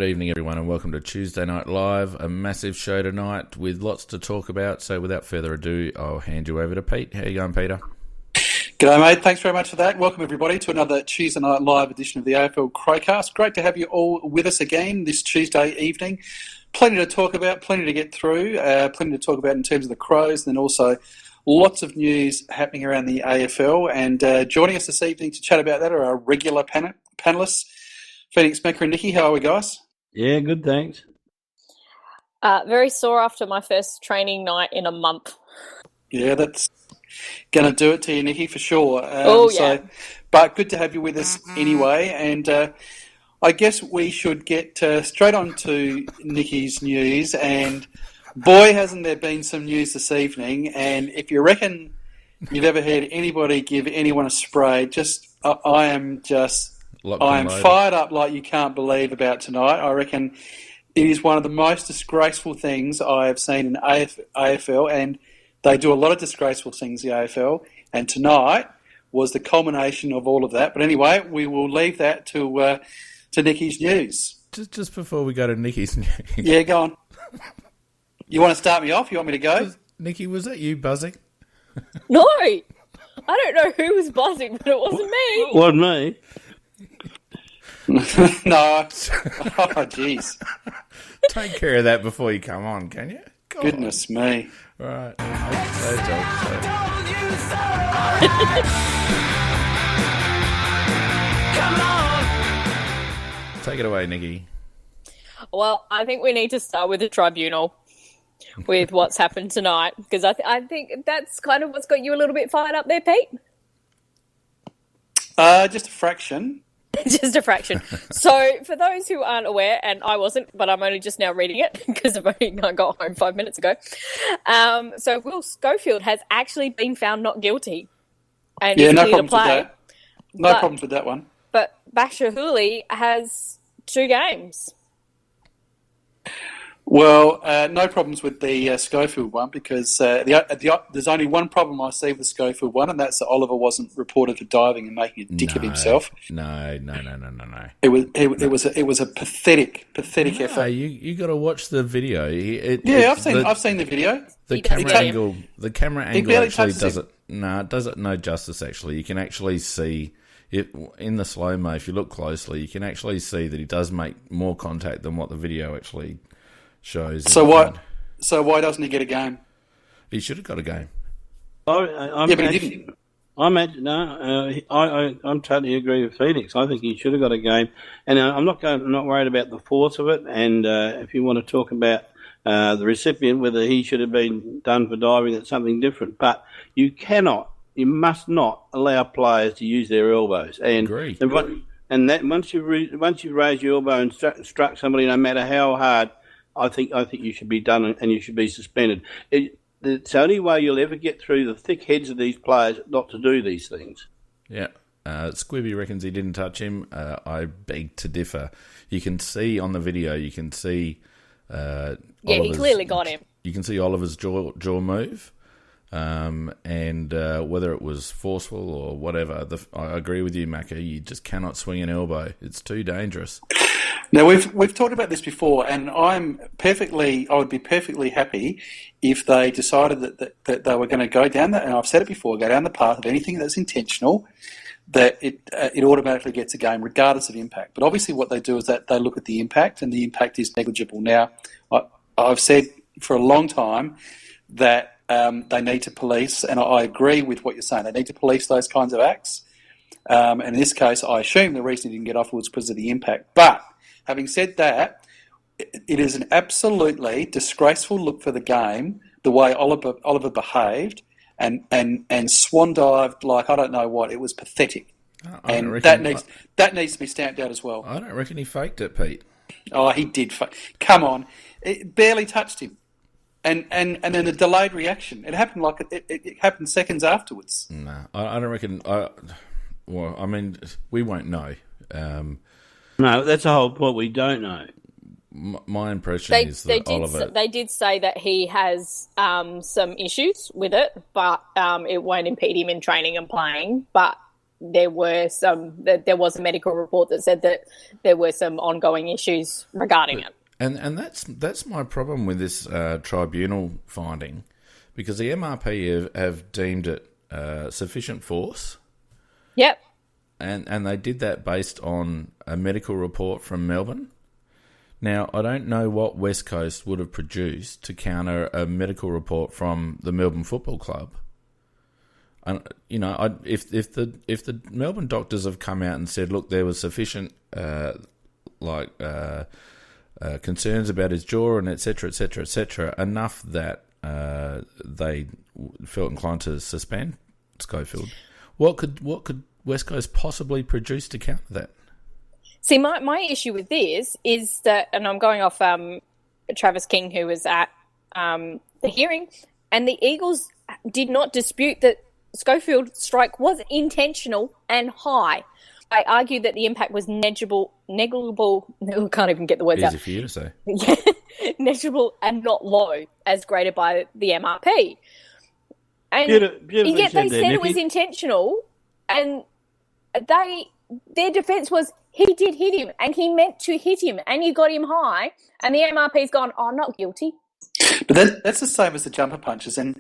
Good evening, everyone, and welcome to Tuesday Night Live, a massive show tonight with lots to talk about. So without further ado, I'll hand you over to Pete. How you going, Peter? G'day, mate. Thanks very much for that. Welcome, everybody, to another Tuesday Night Live edition of the AFL Crowcast. Great to have you all with us again this Tuesday evening. Plenty to talk about, plenty to get through, plenty to talk about in terms of the Crows, and then also lots of news happening around the AFL. And joining us this evening to chat about that are our regular panellists, Phoenix, Mecca and Nikki. How are we, guys? Yeah, good, thanks. Very sore after my first training night in a month. Yeah, that's going to do it to you, Nikki, for sure. But good to have you with us anyway. And I guess we should get straight on to Nikki's news. And boy, hasn't there been some news this evening. And if you reckon you've ever heard anybody give anyone a spray, I am fired up like you can't believe about tonight. I reckon it is one of the most disgraceful things I have seen in AFL, and they do a lot of disgraceful things, the AFL, and tonight was the culmination of all of that. But anyway, we will leave that to Nikki's news. Just before we go to Nikki's news. Yeah, go on. You want to start me off? You want me to go? Nikki, was that you buzzing? No! I don't know who was buzzing, but it wasn't me. It wasn't me. No. Oh, jeez. Take care of that before you come on, can you? God. Goodness me. Right. Take it away, Nikki. Well, I think we need to start with the tribunal, with what's happened tonight, because I think that's kind of what's got you a little bit fired up there, Pete. Just a fraction. Just a fraction. So, for those who aren't aware, and I wasn't, but I'm only just now reading it because I got home 5 minutes ago. So, Will Schofield has actually been found not guilty. And yeah, no problems with that. No problems with that one. But Basher Hooley has 2 games. Well, no problems with the Schofield one, because there's only one problem I see with the Schofield one, and that's that Oliver wasn't reported for diving and making a dick of himself. No. It was a pathetic effort. You got to watch the video. I've seen the video. The camera angle actually does it. No, it does it no justice. Actually, you can actually see it in the slow mo. If you look closely, you can actually see that he does make more contact than what the video actually shows. So why doesn't he get a game? He should have got a game. But he didn't. I'm totally agree with Phoenix. I think he should have got a game, and I'm not worried about the force of it. And if you want to talk about the recipient, whether he should have been done for diving, that's something different. But you must not allow players to use their elbows. And agree. And that once you raise your elbow and struck somebody, no matter how hard, I think you should be done and you should be suspended. It's the only way you'll ever get through the thick heads of these players not to do these things. Yeah. Squibby reckons he didn't touch him. I beg to differ. You can see on the video, he clearly got him. You can see Oliver's jaw move. And whether it was forceful or whatever, I agree with you, Macca. You just cannot swing an elbow. It's too dangerous. Now, we've talked about this before, and I would be perfectly happy if they decided that they were going to go down that, and I've said it before, go down the path of anything that's intentional, that it automatically gets a game regardless of impact. But obviously what they do is that they look at the impact, and the impact is negligible. Now, I've said for a long time that they need to police, and I agree with what you're saying, they need to police those kinds of acts. And in this case, I assume the reason he didn't get off was because of the impact. But having said that, it is an absolutely disgraceful look for the game, the way Oliver behaved and swan dived like I don't know what. It was pathetic. And that needs to be stamped out as well. I don't reckon he faked it, Pete. Oh, he did. Come on. It barely touched him. And then the delayed reaction. It happened it happened seconds afterwards. No, I don't reckon. Well, I mean, we won't know. No, that's the whole point. We don't know. My impression is that Oliver... They did say that he has some issues with it, but it won't impede him in training and playing. But there was a medical report that said that there were some ongoing issues regarding it. And that's my problem with this tribunal finding, because the MRP have deemed it sufficient force. Yep. And they did that based on a medical report from Melbourne. Now, I don't know what West Coast would have produced to counter a medical report from the Melbourne Football Club. And if the Melbourne doctors have come out and said, look, there was sufficient concerns about his jaw and et cetera, enough that they felt inclined to suspend Schofield. What could West Coast possibly produce to counter that? See, my issue with this is that, and I'm going off Travis King, who was at the hearing, and the Eagles did not dispute that Schofield's strike was intentional and high. I argue that the impact was negligible. I can't even get the words out. Easy for you to say. Negligible and not low, as graded by the MRP. And yet they said it was intentional, and their defence was he did hit him, and he meant to hit him, and you got him high, and the MRP's gone, not guilty. But that's the same as the jumper punches, and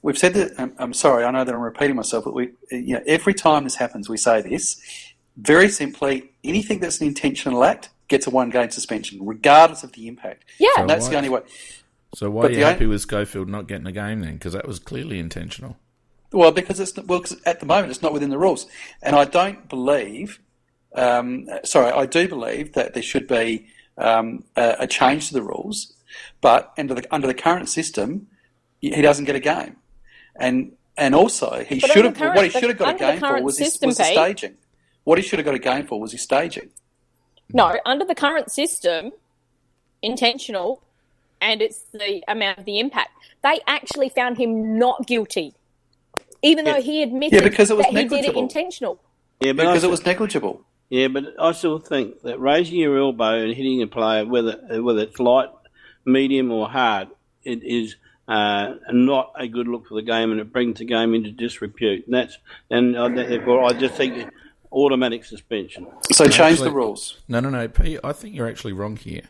we've said that. I'm sorry, I know that I'm repeating myself, but every time this happens, we say this very simply: anything that's an intentional act gets a 1-game suspension, regardless of the impact. Yeah, and that's the only way. So why are you happy with Schofield not getting a game then? Because that was clearly intentional. Well, because at the moment it's not within the rules, and I don't believe. I do believe that there should be a change to the rules, but under the current system, he doesn't get a game, and also what he should have got a game for was the staging. What he should have got a game for was his staging. No, under the current system, intentional, and it's the amount of the impact. They actually found him not guilty, even though he admitted because it was that he did it intentional. Yeah, because it was negligible. Yeah, but I still think that raising your elbow and hitting a player, whether it's light, medium, or hard, it is not a good look for the game, and it brings the game into disrepute. Therefore, I just think automatic suspension. So change the rules. No, Pete, I think you're actually wrong here,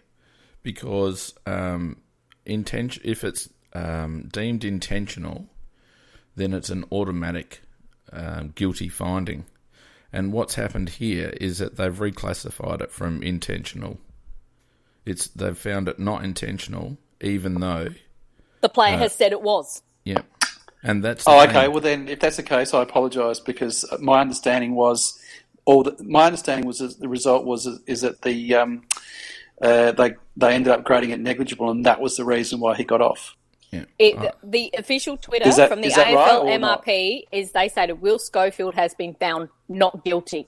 because if it's deemed intentional, then it's an automatic guilty finding. And what's happened here is that they've reclassified it from intentional. They've found it not intentional, even though the player has said it was. Yeah, and that's okay. Well, then, if that's the case, I apologise, because my understanding was that the result was that they ended up grading it negligible, and that was the reason why he got off. Yeah. The official Twitter from the AFL MRP is they say that Will Schofield has been found not guilty,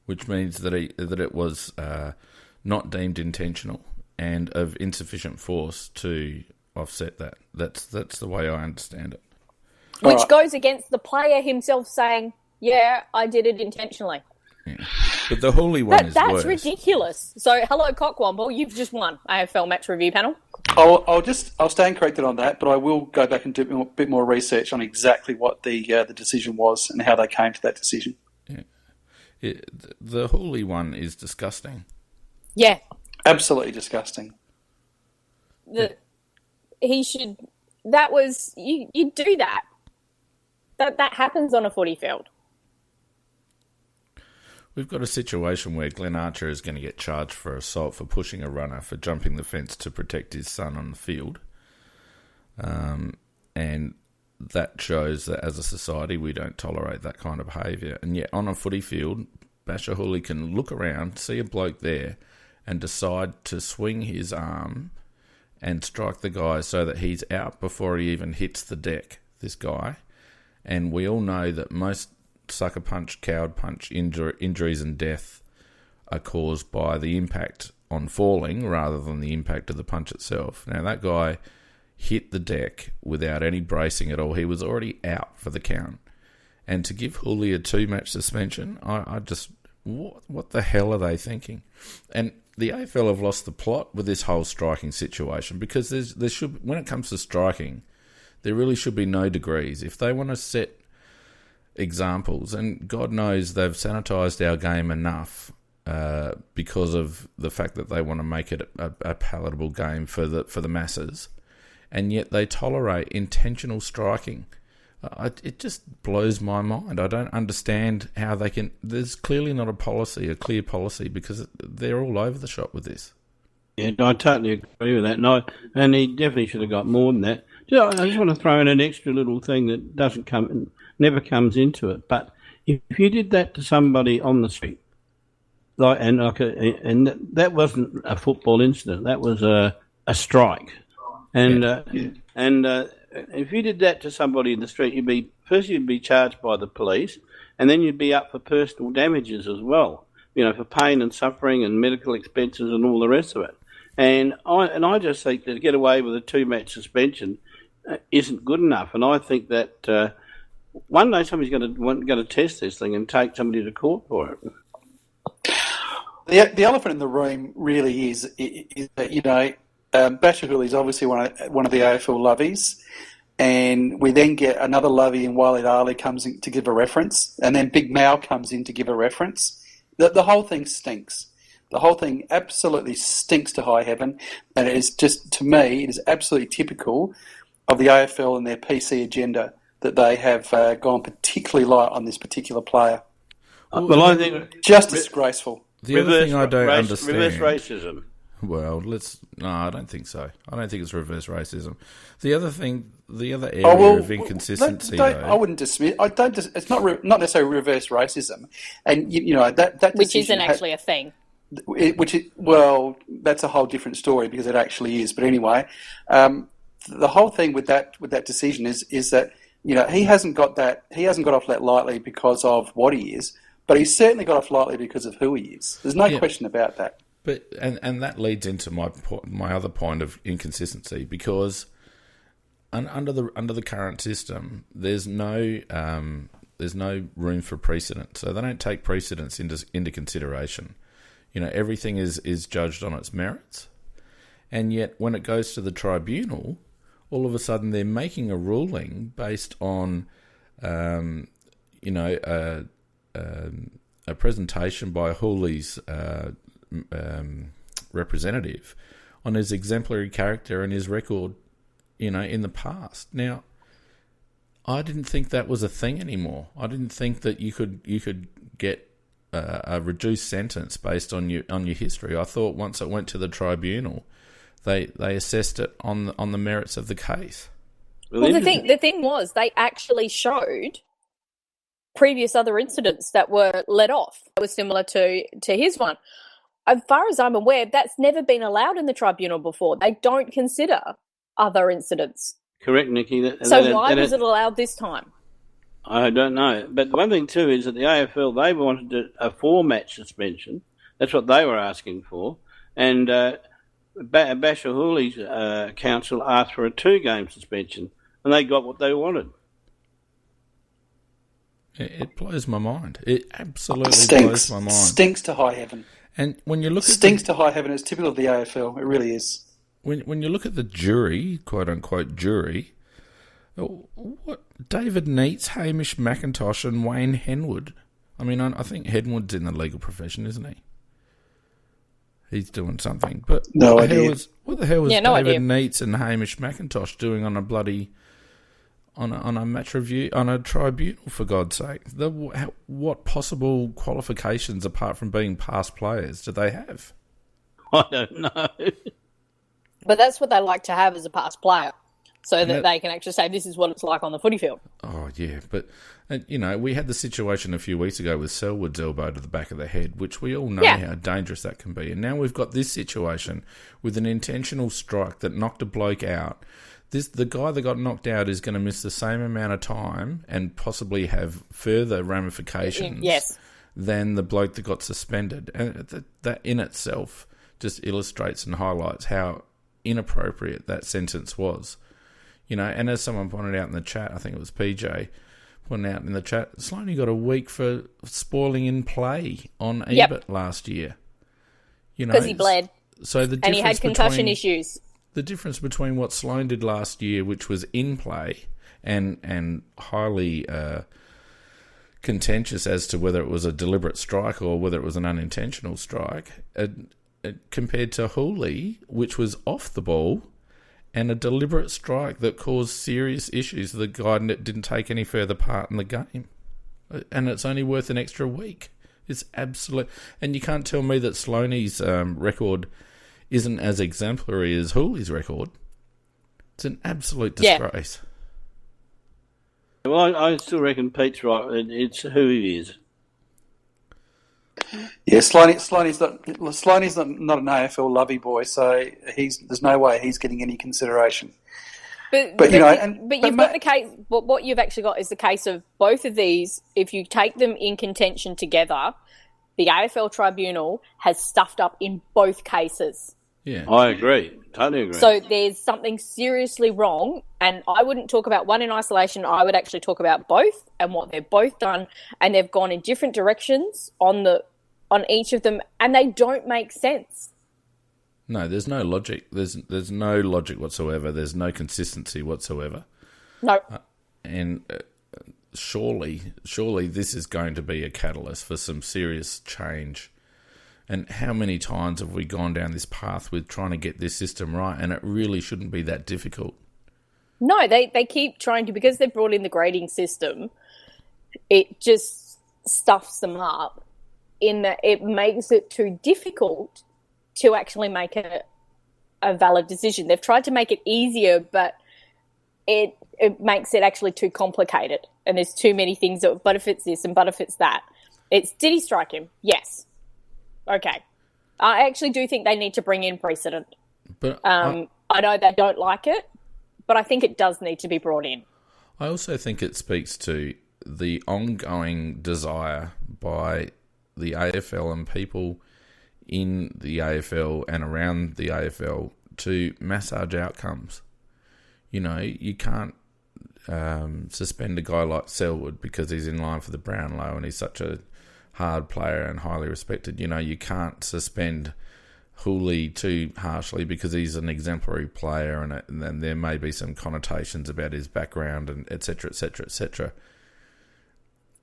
which means that it was not deemed intentional and of insufficient force to offset that. That's the way I understand it. Which goes against the player himself saying, "Yeah, I did it intentionally." Yeah. But the Hooley one is worse. That's ridiculous. So, hello, Cockwomble, you've just won AFL match review panel. I'll stand corrected on that, but I will go back and do a bit more research on exactly what the decision was and how they came to that decision. Yeah. The Hooley one is disgusting. Yeah. Absolutely disgusting. He should... That was... You do that. That happens on a footy field. We've got a situation where Glenn Archer is going to get charged for assault for pushing a runner for jumping the fence to protect his son on the field. And that shows that as a society we don't tolerate that kind of behaviour. And yet on a footy field, Basher Hooley can look around, see a bloke there and decide to swing his arm and strike the guy so that he's out before he even hits the deck, this guy. And we all know that most sucker punch, coward punch injuries and death are caused by the impact on falling rather than the impact of the punch itself. Now, that guy hit the deck without any bracing at all. He was already out for the count. And to give Hooley a 2-match suspension, I just... What the hell are they thinking? And the AFL have lost the plot with this whole striking situation, because there should, when it comes to striking, there really should be no degrees. If they want to set examples, and God knows they've sanitised our game enough because of the fact that they want to make it a palatable game for the masses, and yet they tolerate intentional striking. It just blows my mind. I don't understand how they can. There's clearly not a clear policy, because they're all over the shop with this. Yeah, I totally agree with that. No, and he definitely should have got more than that. I just want to throw in an extra little thing that never comes into it. But if you did that to somebody on the street, and that wasn't a football incident, that was a strike, if you did that to somebody in the street, you'd be charged by the police, and then you'd be up for personal damages as well, for pain and suffering and medical expenses and all the rest of it. And I just think that to get away with a 2-match suspension isn't good enough. And I think that one day somebody's going to test this thing and take somebody to court for it. The elephant in the room really is that, Bashahuli is obviously one of the AFL lovies, and we then get another lovey in Walid Ali comes in to give a reference, and then Big Mao comes in to give a reference. The whole thing stinks. The whole thing absolutely stinks to high heaven, and it is just, to me, it is absolutely typical of the AFL and their PC agenda that they have gone particularly light on this particular player. Well, I think just disgraceful. The other thing I don't understand. Reverse racism. Well, no, I don't think so. I don't think it's reverse racism. The other area of inconsistency, though, I wouldn't dismiss. It's not necessarily reverse racism, and that which isn't actually a thing. That's a whole different story, because it actually is. But anyway, the whole thing with that decision is that he hasn't got off that lightly because of what he is, but he's certainly got off lightly because of who he is. There's no question about that. But and that leads into my other point of inconsistency, because under the current system, there's no room for precedent, so they don't take precedents into consideration. Everything is judged on its merits, and yet when it goes to the tribunal, all of a sudden they're making a ruling based on a presentation by Hooley's representative on his exemplary character and his record, in the past. Now, I didn't think that was a thing anymore. I didn't think that you could get a reduced sentence based on your history. I thought once it went to the tribunal, they assessed it on the merits of the case. Well, the thing was, they actually showed previous other incidents that were let off that were similar to his one. As far as I'm aware, that's never been allowed in the tribunal before. They don't consider other incidents. Correct, Nikki. Why was it allowed this time? I don't know. But the one thing, too, is that the AFL, they wanted a 4-match suspension. That's what they were asking for. And Bashahuli's council asked for a 2-game suspension, and they got what they wanted. It blows my mind. It absolutely blows my mind. Stinks to high heaven. And when you look to high heaven, it's typical of the AFL. It really is. When you look at the jury, quote unquote jury, what David Neitz, Hamish McIntosh, and Wayne Henwood. I mean, I think Henwood's in the legal profession, isn't he? He's doing something. But what the hell was David Neitz and Hamish McIntosh doing on a bloody on a match review, on a tribunal, for God's sake? What possible qualifications, apart from being past players, do they have? I don't know. But that's what they like to have as a past player, so that they can actually say, this is what it's like on the footy field. Oh, yeah. But, we had the situation a few weeks ago with Selwood's elbow to the back of the head, which we all know how dangerous that can be. And now we've got this situation with an intentional strike that knocked a bloke out. The guy that got knocked out is going to miss the same amount of time and possibly have further ramifications than the bloke that got suspended. And that in itself just illustrates and highlights how inappropriate that sentence was. And as someone pointed out in the chat, I think it was PJ, pointed out in the chat, Sloaney got a week for spoiling in play on Ebert last year. Because he bled. So the and he had concussion issues. The difference between what Sloane did last year, which was in play and highly contentious as to whether it was a deliberate strike or whether it was an unintentional strike, compared to Hooley, which was off the ball, and a deliberate strike that caused serious issues. The guy didn't take any further part in the game. And it's only worth an extra week. It's absolute. And you can't tell me that Sloaney's record isn't as exemplary as Hooley's record. It's an absolute disgrace. Yeah. Well, I still reckon Pete's right. It's who he is. Yeah, Sloaney's not an AFL lovey boy, so there's no way he's getting any consideration. But you've got the case. What you've actually got is the case of both of these. If you take them in contention together, the AFL tribunal has stuffed up in both cases. Yeah, I agree. Totally agree. So there's something seriously wrong, and I wouldn't talk about one in isolation. I would actually talk about both and what they've both done, and they've gone in different directions on each of them, and they don't make sense. No, there's no logic. There's no logic whatsoever. There's no consistency whatsoever. No. And surely this is going to be a catalyst for some serious change. And how many times have we gone down this path with trying to get this system right, and it really shouldn't be that difficult. No, they keep trying to, because they've brought in the grading system, it just stuffs them up in that it makes it too difficult to actually make a valid decision. They've tried to make it easier, but it makes it actually too complicated. And there's too many things but if it's this and but if it's that. Did he strike him? Yes. Okay. I actually do think they need to bring in precedent. But I know they don't like it, but I think it does need to be brought in. I also think it speaks to the ongoing desire by the AFL and people in the AFL and around the AFL to massage outcomes. You know, you can't suspend a guy like Selwood because he's in line for the Brownlow and he's such a hard player and highly respected. You know, you can't suspend Hooley too harshly because he's an exemplary player and then there may be some connotations about his background and et cetera, et cetera, et cetera.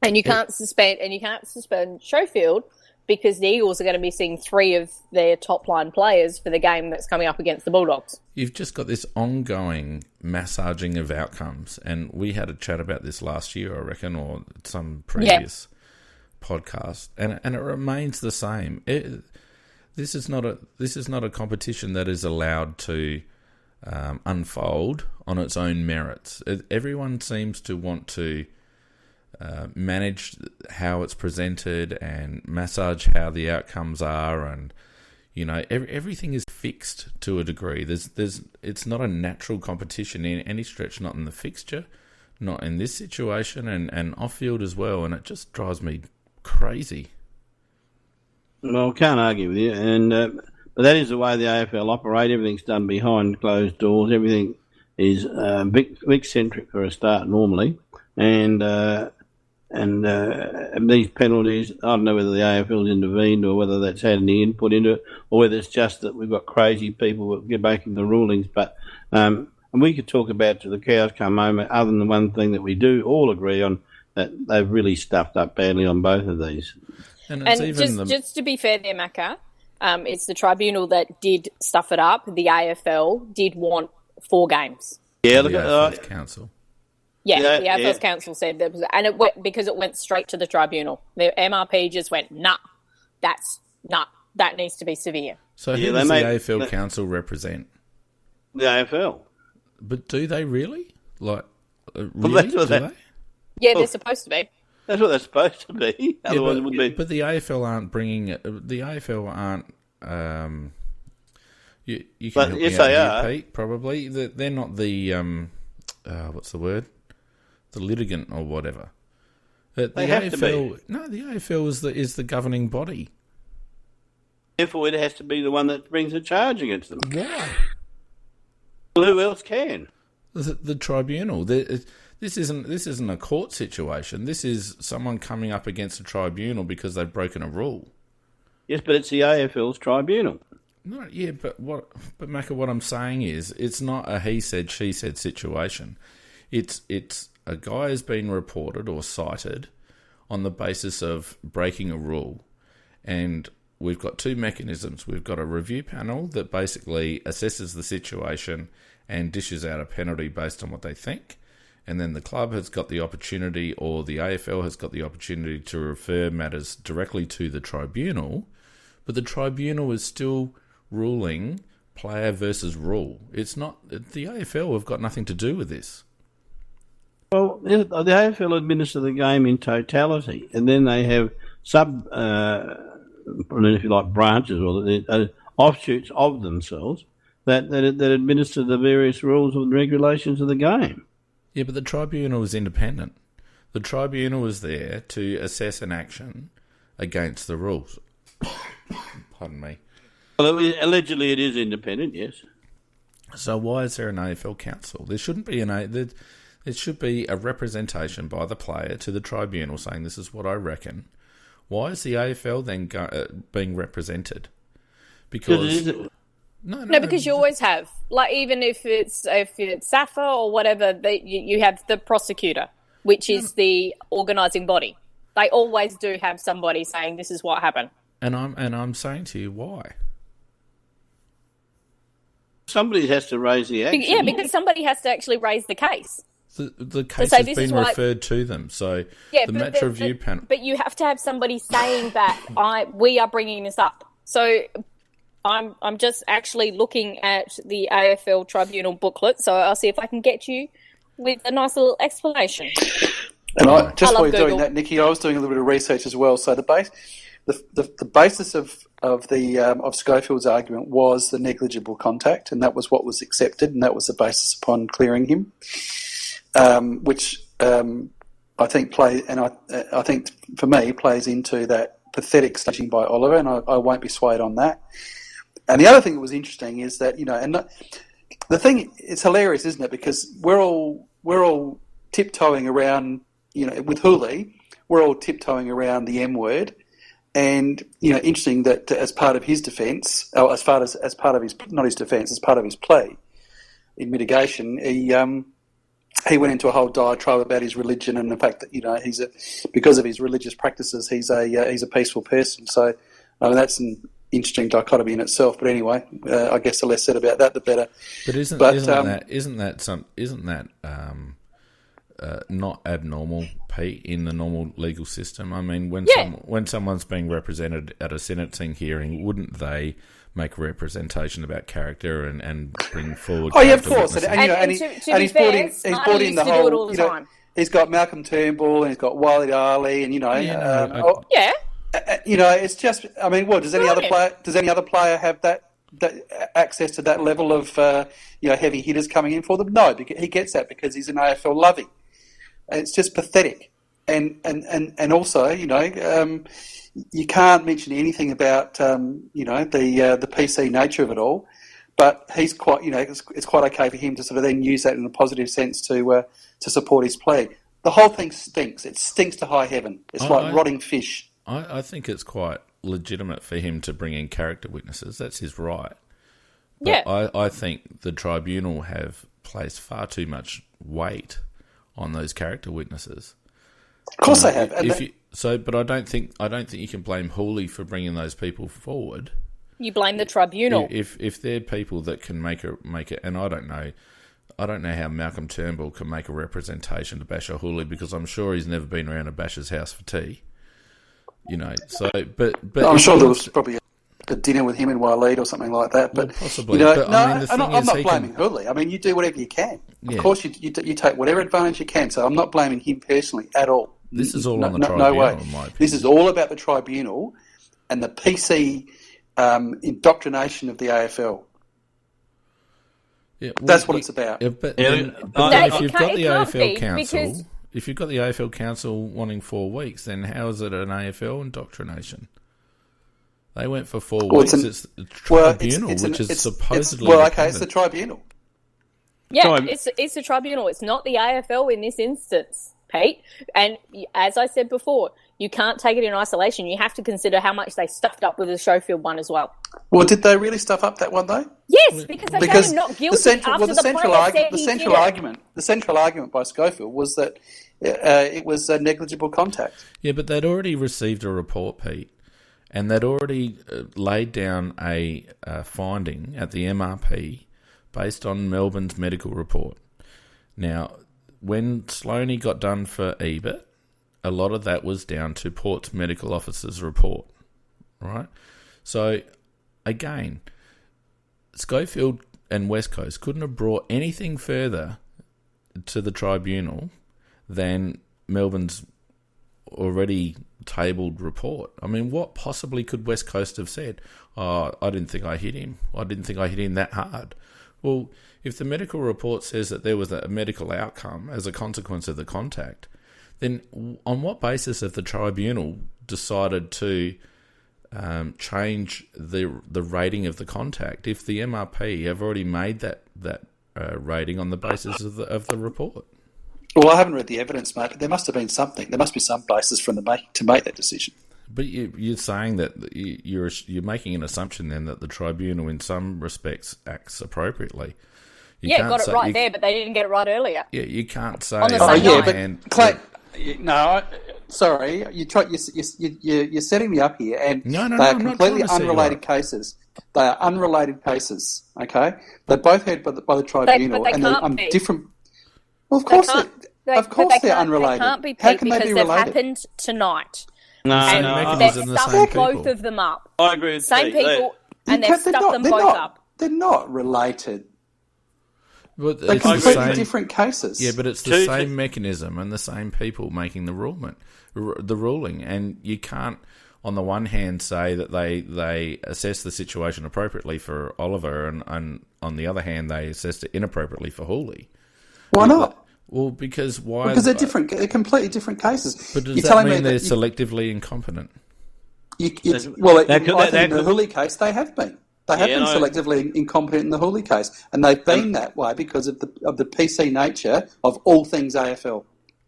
And you can't suspend Schofield because the Eagles are going to be seeing 3 of their top-line players for the game that's coming up against the Bulldogs. You've just got this ongoing massaging of outcomes, and we had a chat about this last year, I reckon, or some previous podcast, and it remains the same. This is not a competition that is allowed to unfold on its own merits. Everyone seems to want to manage how it's presented and massage how the outcomes are, and you know everything is fixed to a degree. It's not a natural competition in any stretch, not in the fixture, not in this situation, and off field as well, and it just drives me crazy. Well, can't argue with you, and but that is the way the AFL operate. Everything's done behind closed doors. Everything is big centric for a start normally, and these penalties, I don't know whether the AFL's intervened or whether that's had any input into it, or whether it's just that we've got crazy people making the rulings. But and we could talk about till the cows come home, other than the one thing that we do all agree on, that they've really stuffed up badly on both of these. And just to be fair there, Macca, it's the tribunal that did stuff it up. The AFL did want 4 games. Yeah, look at the council. Yeah, the AFL's council said that, and it went because it went straight to the tribunal. The MRP just went, that needs to be severe. So who does the AFL council represent? The AFL. But do they really? Like, really? Do they? Yeah, they're supposed to be. That's what they're supposed to be. Otherwise, it would be. But the AFL aren't bringing it. The AFL aren't. You can help me out here, Pete. Probably they're not the what's the word? The litigant or whatever. They have to be. No, the AFL is the governing body. Therefore, it has to be the one that brings a charge against them. Why? Well, who else can? The tribunal. This isn't a court situation. This is someone coming up against a tribunal because they've broken a rule. Yes, but it's the AFL's tribunal. No, yeah, but Macca, what I'm saying is, it's not a he said, she said situation. It's a guy has been reported or cited on the basis of breaking a rule. And we've got two mechanisms. We've got a review panel that basically assesses the situation and dishes out a penalty based on what they think. And then the club has got the opportunity, or the AFL has got the opportunity, to refer matters directly to the tribunal. But the tribunal is still ruling player versus rule. It's not, the AFL have got nothing to do with this. Well, the AFL administer the game in totality, and then they have if you like, branches or offshoots of themselves that administer the various rules and regulations of the game. Yeah, but the tribunal is independent. The tribunal is there to assess an action against the rules. Pardon me. Well, allegedly it is independent, yes. So why is there an AFL council? There shouldn't be there should be a representation by the player to the tribunal saying, this is what I reckon. Why is the AFL then being represented? Because... No, because you always have. Like, even if it's SAFA or whatever, you have the prosecutor, which is the organising body. They always do have somebody saying, this is what happened. And I'm saying to you, why? Somebody has to raise the action. Yeah, because somebody has to actually raise the case. The case has been referred to them, so the match review panel... But you have to have somebody saying that we are bringing this up. So I'm just actually looking at the AFL Tribunal booklet, so I'll see if I can get you with a nice little explanation. And while you're doing that, Nikki, I was doing a little bit of research as well. So the basis of Schofield's argument was the negligible contact, and that was what was accepted, and that was the basis upon clearing him. Which I think I think for me plays into that pathetic staging by Oliver, and I won't be swayed on that. And the other thing that was interesting is that the thing, it's hilarious, isn't it? Because we're all tiptoeing around, with Hooley, we're all tiptoeing around the M word, and interesting that as part of his defence, or as part of his, not his defence, as part of his plea in mitigation, he went into a whole diatribe about his religion and the fact that because of his religious practices, he's a peaceful person. So that's an interesting dichotomy in itself. But anyway, I guess the less said about that, the better. But isn't that not abnormal, Pete, in the normal legal system? I mean, when someone's being represented at a sentencing hearing, wouldn't they make a representation about character and bring forward? Oh yeah, of course. And he's brought in the whole. He's got Malcolm Turnbull and he's got Waleed Ali and it's just. I mean, what does any other player? Does any other player have that access to that level of heavy hitters coming in for them? No, because he gets that because he's an AFL lovey. It's just pathetic, and also you can't mention anything about the PC nature of it all. But he's quite it's quite okay for him to sort of then use that in a positive sense to support his plea. The whole thing stinks. It stinks to high heaven. It's like rotting fish. I think it's quite legitimate for him to bring in character witnesses. That's his right. But I think the tribunal have placed far too much weight on those character witnesses. Of course they have. But I don't think you can blame Hooley for bringing those people forward. You blame the tribunal. If they're people that can make it, and I don't know how Malcolm Turnbull can make a representation to Basher Hooley because I'm sure he's never been around to Basher's house for tea. But I'm sure there was probably a dinner with him and Waleed or something like that. But possibly. I'm not blaming Hooley. I mean, you do whatever you can. Yeah. Of course, you take whatever advantage you can. So I'm not blaming him personally at all. This is all on the tribunal. No way. In my opinion. This is all about the tribunal and the PC indoctrination of the AFL. Yeah, that's what it's about. If you've got the AFL council, if you've got the AFL council wanting 4 weeks, then how is it an AFL indoctrination? They went for 4 weeks. It's the tribunal, which is supposedly it's the tribunal. Yeah, it's the tribunal. It's not the AFL in this instance Pete. And as I said before, you can't take it in isolation. You have to consider how much they stuffed up with the Schofield one as well. Well, did they really stuff up that one though? Yes, because they found him not guilty the central argument by Schofield was that it was a negligible contact. Yeah, but they'd already received a report, Pete, and they'd already laid down a finding at the MRP based on Melbourne's medical report. Now, when Sloaney got done for Ebert, a lot of that was down to Port's medical officer's report, right? So, again, Schofield and West Coast couldn't have brought anything further to the tribunal than Melbourne's already tabled report. I mean, what possibly could West Coast have said? Oh, I didn't think I hit him. I didn't think I hit him that hard. Well, if the medical report says that there was a medical outcome as a consequence of the contact, then on what basis have the tribunal decided to change the rating of the contact if the MRP have already made that rating on the basis of the report? Well, I haven't read the evidence, mate, but there must have been something. There must be some basis from to make that decision. But you're saying that you're making an assumption then that the tribunal in some respects acts appropriately. Got it right there, but they didn't get it right earlier. Yeah, you can't say. On the same night. But Clay, no, sorry, you're setting me up here, and they are completely unrelated cases. They are unrelated cases. Okay, they're both heard by the tribunal, and they're different. Well, of course, they're unrelated. They can't be, How can because they be they've related? happened tonight. They've stuffed both of them up. I agree with same people, and they've stuffed them both up. They're not related. But they're completely different cases. Yeah, but it's the same mechanism and the same people making the ruling, and you can't, on the one hand, say that they assess the situation appropriately for Oliver, and on the other hand, they assessed it inappropriately for Hooley. Why not? Well, because why? Because they're different. They're completely different cases. But does that mean they're selectively incompetent? In the Hooley case, they have been. They have been selectively incompetent in the Hooley case, and they've been that way because of the PC nature of all things AFL.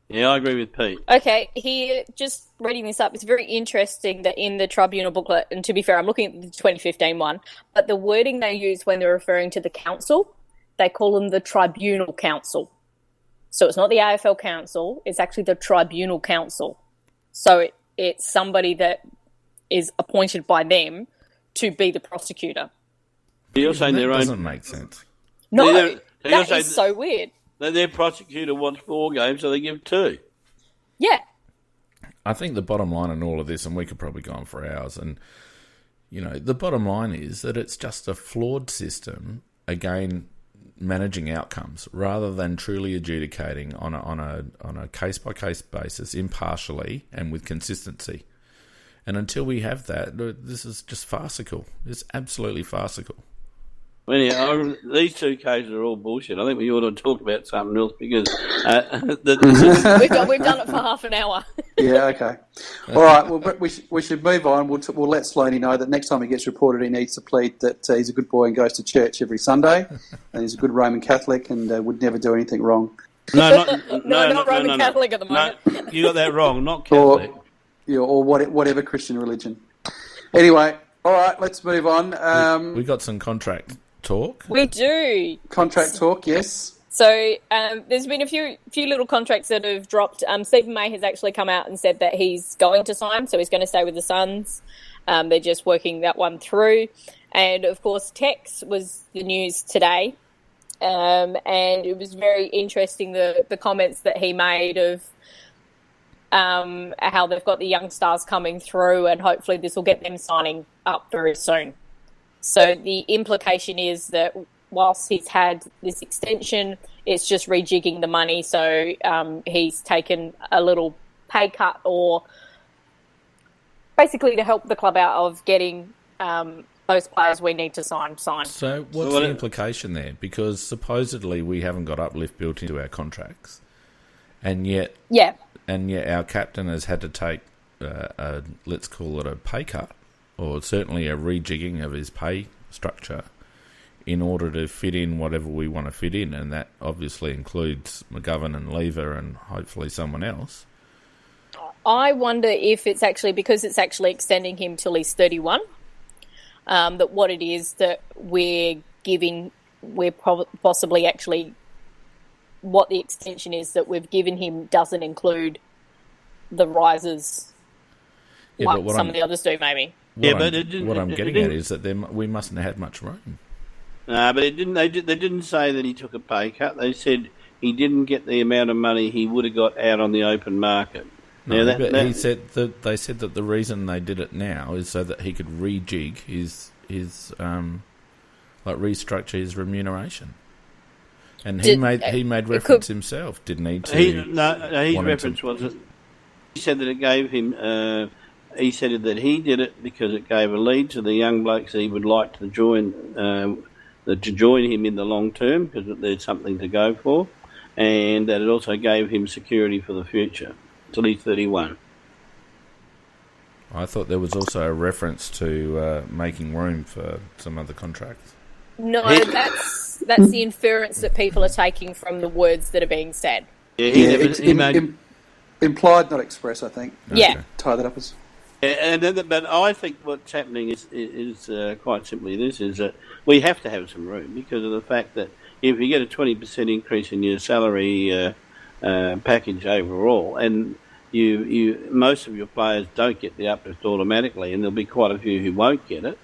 Yeah, I agree with Pete. Okay, here, just reading this up, it's very interesting that in the tribunal booklet, and to be fair, I'm looking at the 2015 one, but the wording they use when they're referring to the council, they call them the Tribunal Council. So it's not the AFL Council, it's actually the Tribunal Council. So it's somebody that is appointed by them to be the prosecutor. You're saying their own... doesn't make sense. No, that is so weird. Their prosecutor wants 4 games, so they give 2. Yeah. I think the bottom line in all of this, and we could probably go on for hours, and the bottom line is that it's just a flawed system, again, managing outcomes rather than truly adjudicating on a case-by-case basis, impartially and with consistency. And until we have that, this is just farcical. It's absolutely farcical. Well, yeah, these 2 cases are all bullshit. I think we ought to talk about something else because we've done it for half an hour. Yeah, okay. All right, well, we should move on. We'll let Sloaney know that next time he gets reported, he needs to plead that he's a good boy and goes to church every Sunday, and he's a good Roman Catholic and would never do anything wrong. Not Roman Catholic at the moment. No, you got that wrong. Not Catholic. Or whatever Christian religion. Anyway, all right, let's move on. We got some contract talk. We do. Contract talk, yes. So there's been a few little contracts that have dropped. Stephen May has actually come out and said that he's going to sign, so he's going to stay with the Suns. They're just working that one through. And, of course, Tex was the news today. And it was very interesting, the comments that he made of how they've got the young stars coming through, and hopefully this will get them signing up very soon. So the implication is that whilst he's had this extension, it's just rejigging the money. So he's taken a little pay cut, or basically to help the club out of getting those players we need to sign. So what's the implication there? Because supposedly we haven't got uplift built into our contracts, and yet our captain has had to take let's call it a pay cut, or certainly a rejigging of his pay structure in order to fit in whatever we want to fit in, and that obviously includes McGovern and Lever and hopefully someone else. I wonder if it's actually because it's actually extending him till he's 31, that what it is that we're possibly actually, what the extension is that we've given him doesn't include the rises like some of the others do, maybe. What I'm getting at is that we mustn't have had much room. No, but it didn't. They didn't say that he took a pay cut. They said he didn't get the amount of money he would have got out on the open market. No, they said that the reason they did it now is so that he could rejig his restructure his remuneration. And he made reference himself, didn't he? His reference was that he said that it gave him. He said that he did it because it gave a lead to the young blokes that he would like to join him in the long term, because there's something to go for, and that it also gave him security for the future till he's 31. I thought there was also a reference to making room for some other contracts. No, that's the inference that people are taking from the words that are being said. Implied, not express, I think. Yeah. Tie that up as... But I think what's happening is quite simply this, is that we have to have some room because of the fact that if you get a 20% increase in your salary package overall, and you most of your players don't get the uplift automatically, and there'll be quite a few who won't get it,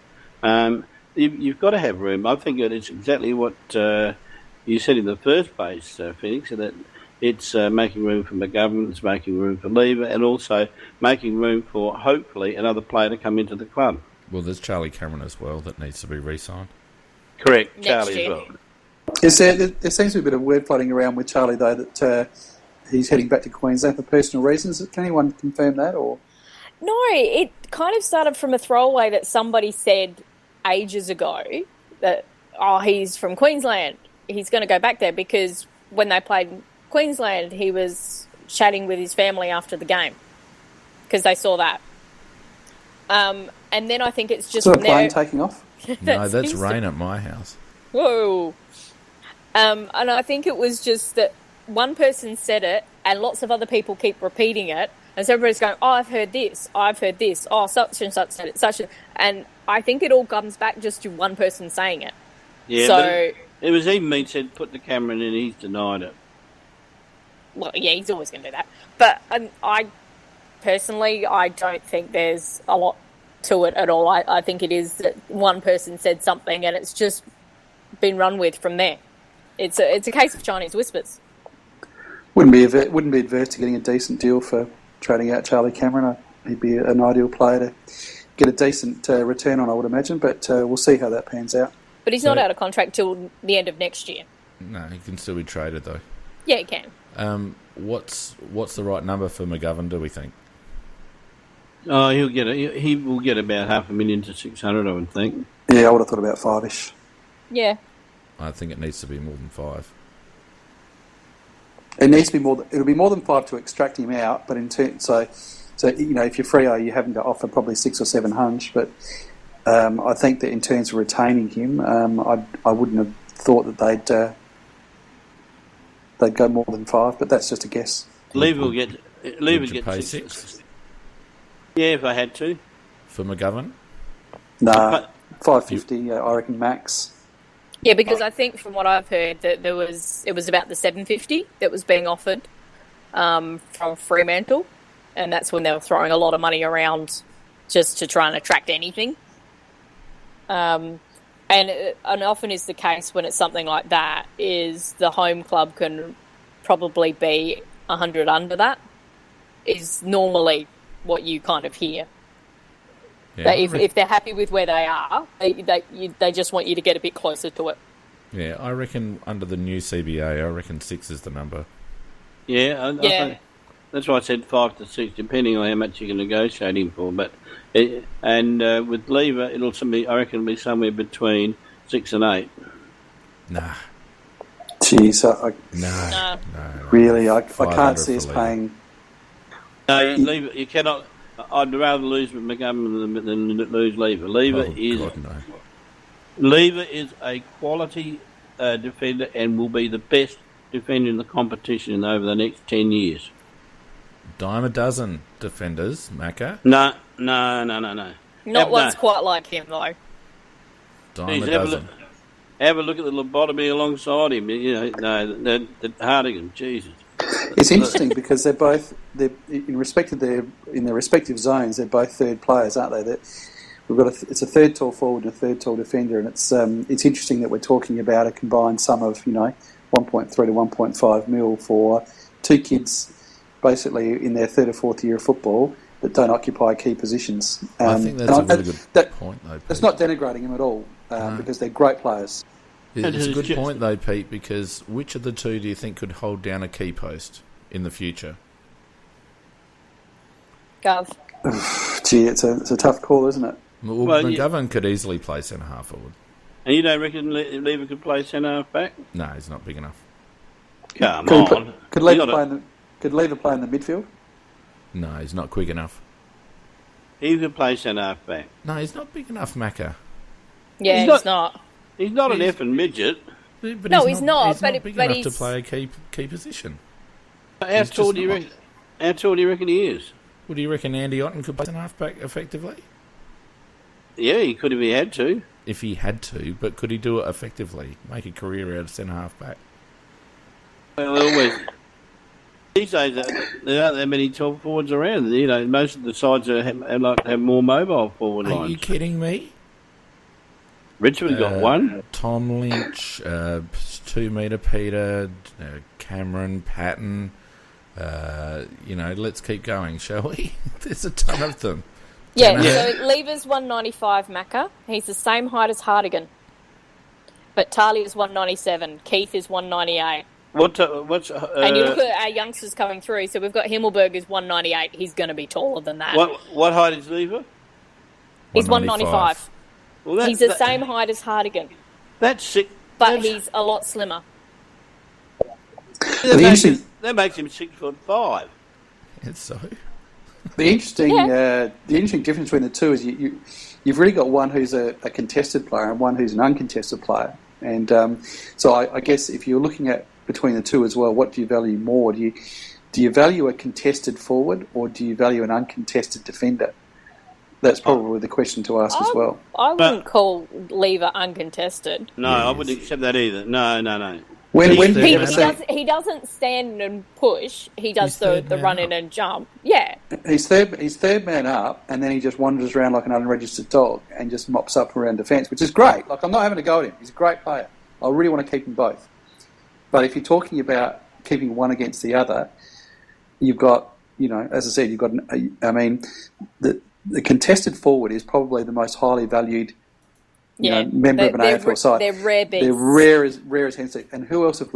you've got to have room. I think that it's exactly what you said in the first place, Phoenix, that it's making room for McGovern, it's making room for Lever, and also making room for, hopefully, another player to come into the club. Well, there's Charlie Cameron as well that needs to be re-signed. Correct, Next Charlie year. as well. There seems to be a bit of word floating around with Charlie, though, that he's heading back to Queensland for personal reasons. Can anyone confirm that? Or No, it kind of started from a throwaway that somebody said ages ago that, he's from Queensland, he's going to go back there, because when they played Queensland, he was chatting with his family after the game because they saw that. And then I think it's just so from a plane there. taking off? No, that's rain at my house. Whoa. And I think it was just that one person said it and lots of other people keep repeating it. And so everybody's going, I've heard this, such and such said it, and I think it all comes back just to one person saying it. Yeah, so it was even me said put the camera in and he's denied it. Well, yeah, he's always going to do that. But I personally, I don't think there's a lot to it at all. I think it is that one person said something and it's just been run with from there. It's a case of Chinese whispers. Wouldn't be adverse to getting a decent deal for trading out Charlie Cameron. He'd be an ideal player to get a decent return on, I would imagine. But we'll see how that pans out. But he's not out of contract till the end of next year. No, he can still be traded though. Yeah, he can. What's the right number for McGovern, do we think? Oh, he will get about $500,000 to 600, I would think. Yeah, I would have thought about 5-ish. Yeah. I think it needs to be more than 5. It needs to be more. It'll be more than 5 to extract him out, but so if you're Freo, you haven't to offer probably 6 or 7 hunch. But I think that in terms of retaining him, I wouldn't have thought that they'd go more than 5, but that's just a guess. Lever will get pay 6. Yeah, if I had to. For McGovern? Nah, 550. I reckon max. Yeah, because I think from what I've heard that it was about the 750 that was being offered from Fremantle, and that's when they were throwing a lot of money around just to try and attract anything. And often is the case when it's something like that is the home club can probably be 100 under that is normally what you kind of hear. Yeah, if they're happy with where they are, they just want you to get a bit closer to it. Yeah, I reckon under the new CBA, I reckon 6 is the number. Yeah, I think that's why I said 5 to 6, depending on how much you can negotiate him for. But with Lever, I reckon it'll be somewhere between 6 and 8. Nah. Jeez, no. Really, I can't see us paying. No, Lever, you cannot. I'd rather lose with McGovern than lose Lever. Lever is. God, no. Lever is a quality defender and will be the best defender in the competition over the next 10 years. Dime a dozen defenders, Macca. No. Not one's quite like him, though. Dime a dozen. Have a look at the lobotomy alongside him. You know, no, the Hardigan, Jesus. It's interesting because they're in their respective zones. They're both third players, aren't they? It's a third tall forward and a third tall defender, and it's interesting that we're talking about a combined sum of 1.3 to 1.5 mil for two kids, basically in their third or fourth year of football, that don't occupy key positions. I think that's a really good point, though, Pete. That's not denigrating them at all, because they're great players. It's a good point, though, Pete, because which of the two do you think could hold down a key post in the future? Gov. Gee, it's a tough call, isn't it? Well, McGovern could easily play centre-half forward. And you don't reckon Lever could play centre-half back? No, he's not big enough. Come on. Could Lever play in the midfield? No, he's not quick enough. He could play centre-half back. No, he's not big enough, Macca. Yeah, he's not. He's not an effing midget. But he's not. He's not big enough to play a key position. How tall do you reckon he is? Well, do you reckon Andy Otten could play centre-half back effectively? Yeah, he could if he had to. If he had to, but could he do it effectively? Make a career out of centre-half back? Well, always. These days, there aren't that many tall forwards around. Most of the sides have more mobile forward lines. Are you kidding me? Richmond got one. Tom Lynch, 2 metre Peter, Cameron, Patton. Let's keep going, shall we? There's a ton of them. Yeah, so Lever's 195, Macca. He's the same height as Hardigan. But Talia's 197. Keith is 198. And you look at our youngsters coming through. So we've got Himmelberg is 198. He's going to be taller than that. What height is Lever? He's 195. Well, he's the same height as Hardigan. That's sick. But he's a lot slimmer. That makes him 6'5". It's so. The interesting difference between the two is you've really got one who's a contested player and one who's an uncontested player. And so I guess if you're looking at between the two as well, what do you value more? Do you value a contested forward or do you value an uncontested defender? That's probably the question to ask as well. I wouldn't call Lever uncontested. No, I wouldn't accept that either. No. He doesn't stand and push. He does the run in and jump. Yeah. He's third man up, and then he just wanders around like an unregistered dog and just mops up around defence, which is great. Like, I'm not having a go at him. He's a great player. I really want to keep them both. But if you're talking about keeping one against the other, you've got, as I said, you've got. The contested forward is probably the most highly valued member of an AFL side. They're rare beasts. They're rare as hen's teeth. And who else have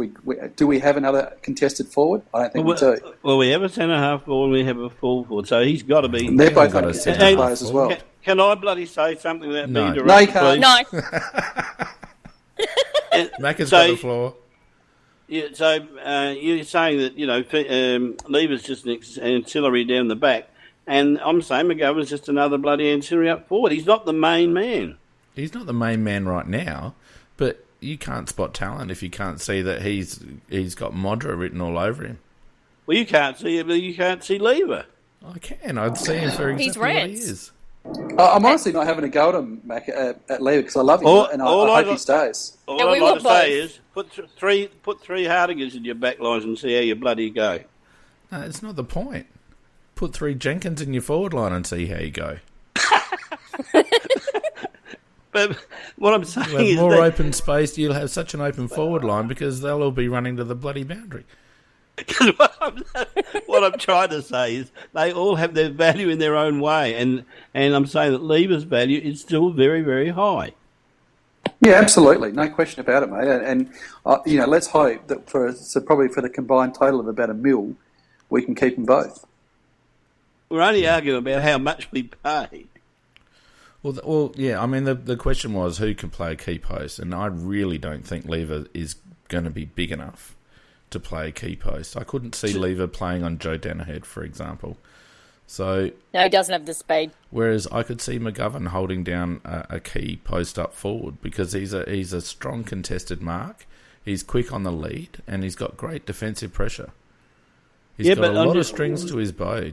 do we have another contested forward? I don't think we do. Well, we have a centre-half forward and we have a full forward, so he's got to be... And they're both contested players as well. Can I bloody say something without being direct? No, you can't. No. Macca's got the floor. Yeah, so you're saying that, Lever's just an ancillary down the back, and I'm saying McGovern's just another bloody ancillary up forward. He's not the main man. He's not the main man right now, but you can't spot talent if you can't see that he's got Modra written all over him. Well, you can't see it, but you can't see Lever. I can. I'd see him for exactly what he is. I'm honestly not having a go at him, Mac, at Lever, because I love him and I hope he stays. All I'd like to say is put three Hardigans in your back lines and see how you bloody go. No, it's not the point. Put 3 Jenkins in your forward line and see how you go. But what I'm saying is more open space. You'll have such an open forward line because they'll all be running to the bloody boundary. What I'm trying to say is they all have their value in their own way, and I'm saying that Lever's value is still very, very high. Yeah, absolutely, no question about it, mate. And let's hope that probably for the combined total of about $1 million, we can keep them both. We're only arguing about how much we pay. Well, yeah. I mean, the question was who can play a key post, and I really don't think Lever is going to be big enough to play a key post. I couldn't see Lever playing on Joe Danaher, for example. So no, he doesn't have the speed. Whereas I could see McGovern holding down a key post up forward because he's a strong contested mark. He's quick on the lead and he's got great defensive pressure. He's got a lot of strings to his bow.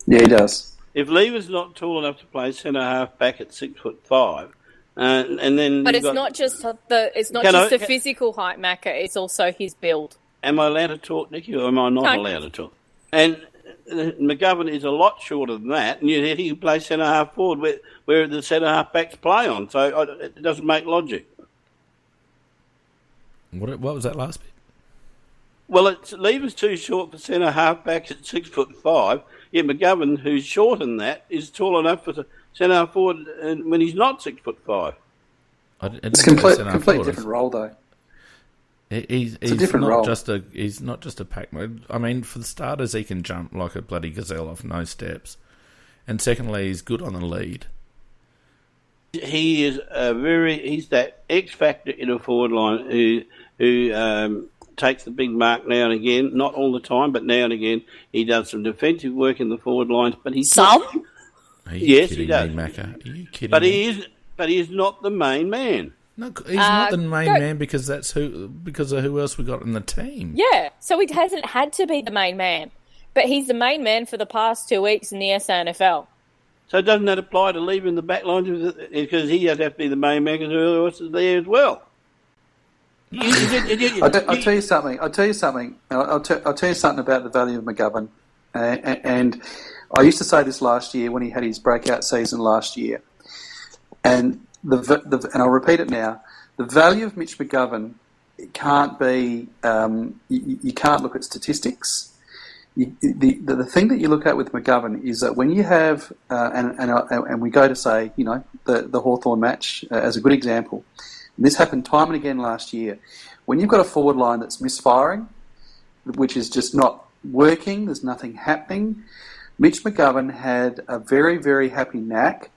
Yeah, he does. If Lever's not tall enough to play centre half back at 6'5", and then but it's not just the physical height, Macca. It's also his build. Am I allowed to talk, Nicky, or am I not allowed to talk? And McGovern is a lot shorter than that, and yet he can play centre half forward where the centre half backs play on. So it doesn't make logic. What was that last bit? Well, Lever's too short for centre half back at 6'5". Yet McGovern, who's shorter than that, is tall enough for centre half forward when he's not 6'5". It's a completely different role, though. He's a different role. He's not just a packman. I mean, for the starters, he can jump like a bloody gazelle off no steps, and secondly, he's good on the lead. He is he's that X factor in a forward line who takes the big mark now and again. Not all the time, but now and again, he does some defensive work in the forward lines. But he's yes, he does. Me, Macca? Are you kidding me? But he is not the main man. No, he's not the main man because of who else we got in the team. Yeah, so he hasn't had to be the main man, but he's the main man for the past 2 weeks in the SANFL. So doesn't that apply to Lever in the back line because he has to be the main man because who else is there as well? I'll tell you something. I'll tell you something about the value of McGovern, and I used to say this last year when he had his breakout season last year, and and I'll repeat it now. The value of Mitch McGovern can't be. You can't look at statistics. The thing that you look at with McGovern is that when you have and we go to say the Hawthorn match as a good example. And this happened time and again last year. When you've got a forward line that's misfiring, which is just not working, there's nothing happening, Mitch McGovern had a very, very happy knack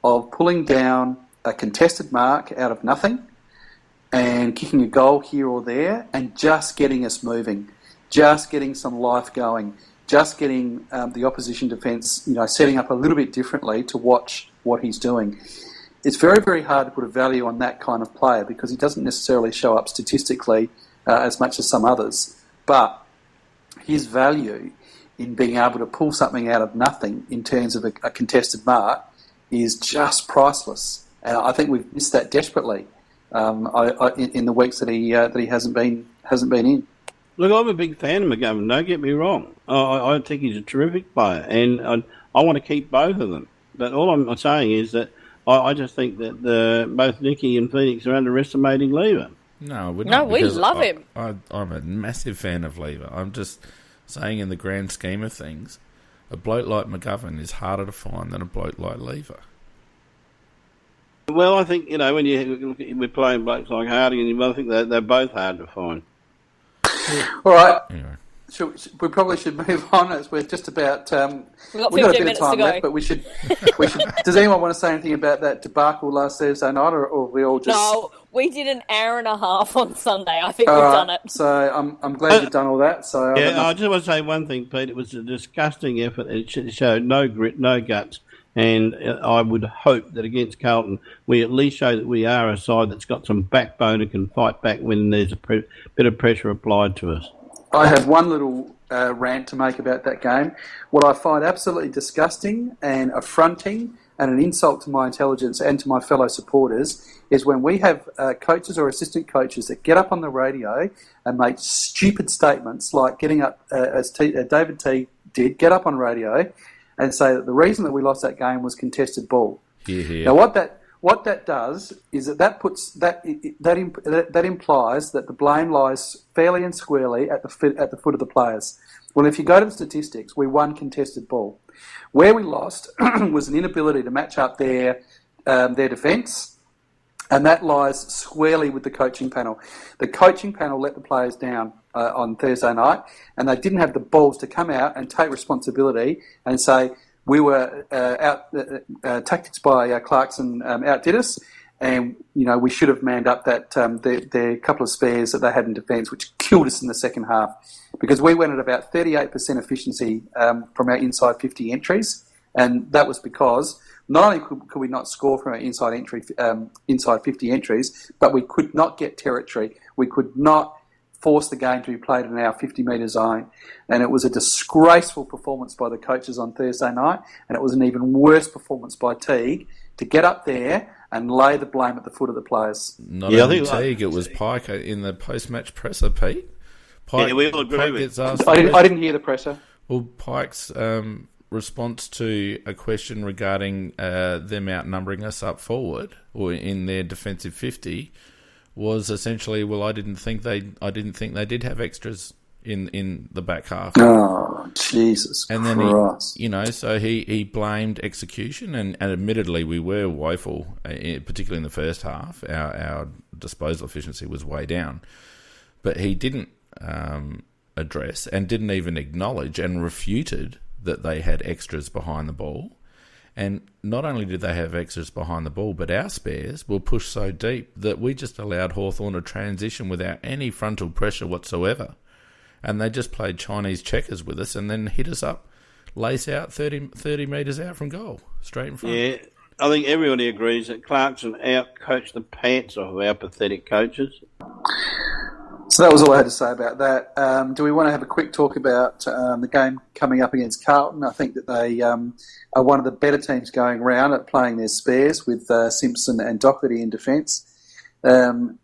of pulling down a contested mark out of nothing and kicking a goal here or there and just getting us moving, just getting some life going, just getting the opposition defence setting up a little bit differently to watch what he's doing. It's very, very hard to put a value on that kind of player because he doesn't necessarily show up statistically as much as some others. But his value in being able to pull something out of nothing in terms of a contested mark is just priceless. And I think we've missed that desperately in the weeks that he hasn't been in. Look, I'm a big fan of McGovern. Don't get me wrong. I think he's a terrific player, and I want to keep both of them. But all I'm saying is that I just think that both Nicky and Phoenix are underestimating Lever. No, we're not. No, we love him. I'm a massive fan of Lever. I'm just saying in the grand scheme of things, a bloke like McGovern is harder to find than a bloke like Lever. Well, I think, when we're playing blokes like Harding, I think they're both hard to find. All right. Anyway. We probably should move on as we're just about... we've got 15 minutes minutes of time to go. left, but we should... Does anyone want to say anything about that debacle last Thursday night, or we all just... No, we did an hour and a half on Sunday. I think we've done it. So I'm glad you've done all that. So I just want to say one thing, Pete. It was a disgusting effort. It showed no grit, no guts. And I would hope that against Carlton, we at least show that we are a side that's got some backbone and can fight back when there's a bit of pressure applied to us. I have one little rant to make about that game. What I find absolutely disgusting and affronting and an insult to my intelligence and to my fellow supporters is when we have coaches or assistant coaches that get up on the radio and make stupid statements like getting up, as David T did, get up on radio and say that the reason that we lost that game was contested ball. Yeah. Now, what that does is that puts that implies that the blame lies fairly and squarely at the foot of the players. Well, if you go to the statistics, we won contested ball. Where we lost was an inability to match up their defence, and that lies squarely with the coaching panel. The coaching panel let the players down on Thursday night, and they didn't have the balls to come out and take responsibility and say, we were tactics by Clarkson outdid us, and we should have manned up that their couple of spares that they had in defence, which killed us in the second half, because we went at about 38% efficiency from our inside 50 entries, and that was because not only could we not score from our inside 50 entries, but we could not get territory. We could not force the game to be played in our 50-metre zone. And it was a disgraceful performance by the coaches on Thursday night, and it was an even worse performance by Teague to get up there and lay the blame at the foot of the players. Not only Teague, it was Pike in the post-match presser, Pete. Pike, we all agree Pike with gets asked I didn't hear the presser. Well, Pike's response to a question regarding them outnumbering us up forward or in their defensive 50 was essentially, well, I didn't think they did have extras in the back half. Oh, Jesus and then Christ. So he blamed execution, and admittedly we were woeful, particularly in the first half. Our disposal efficiency was way down, but he didn't address and didn't even acknowledge and refuted that they had extras behind the ball. And not only did they have extras behind the ball, but our spares were pushed so deep that we just allowed Hawthorn to transition without any frontal pressure whatsoever. And they just played Chinese checkers with us and then hit us up, lace out 30 metres out from goal, straight in front. Yeah, I think everybody agrees that Clarkson out-coached the pants off of our pathetic coaches. So that was all I had to say about that. Do we want to have a quick talk about the game coming up against Carlton? I think that they are one of the better teams going around at playing their spares with Simpson and Doherty in defence. They're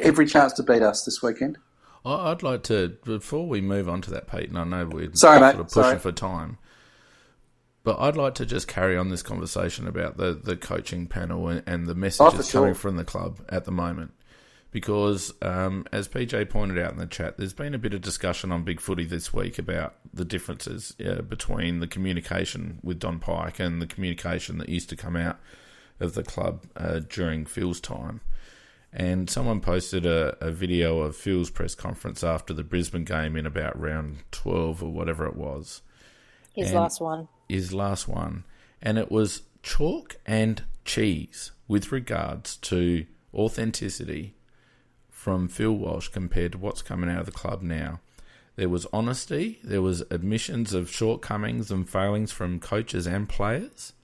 every chance to beat us this weekend. I'd like to, before we move on to that, Pete, and I know we're pushing for time, but I'd like to just carry on this conversation about the coaching panel and the messages coming from the club at the moment. Because, as PJ pointed out in the chat, there's been a bit of discussion on Big Footy this week about the differences between the communication with Don Pike and the communication that used to come out of the club during Phil's time. And someone posted a video of Phil's press conference after the Brisbane game in about round 12 or whatever it was. His last one. And it was chalk and cheese with regards to authenticity from Phil Walsh compared to what's coming out of the club now. There was honesty, there was admissions of shortcomings and failings from coaches and players.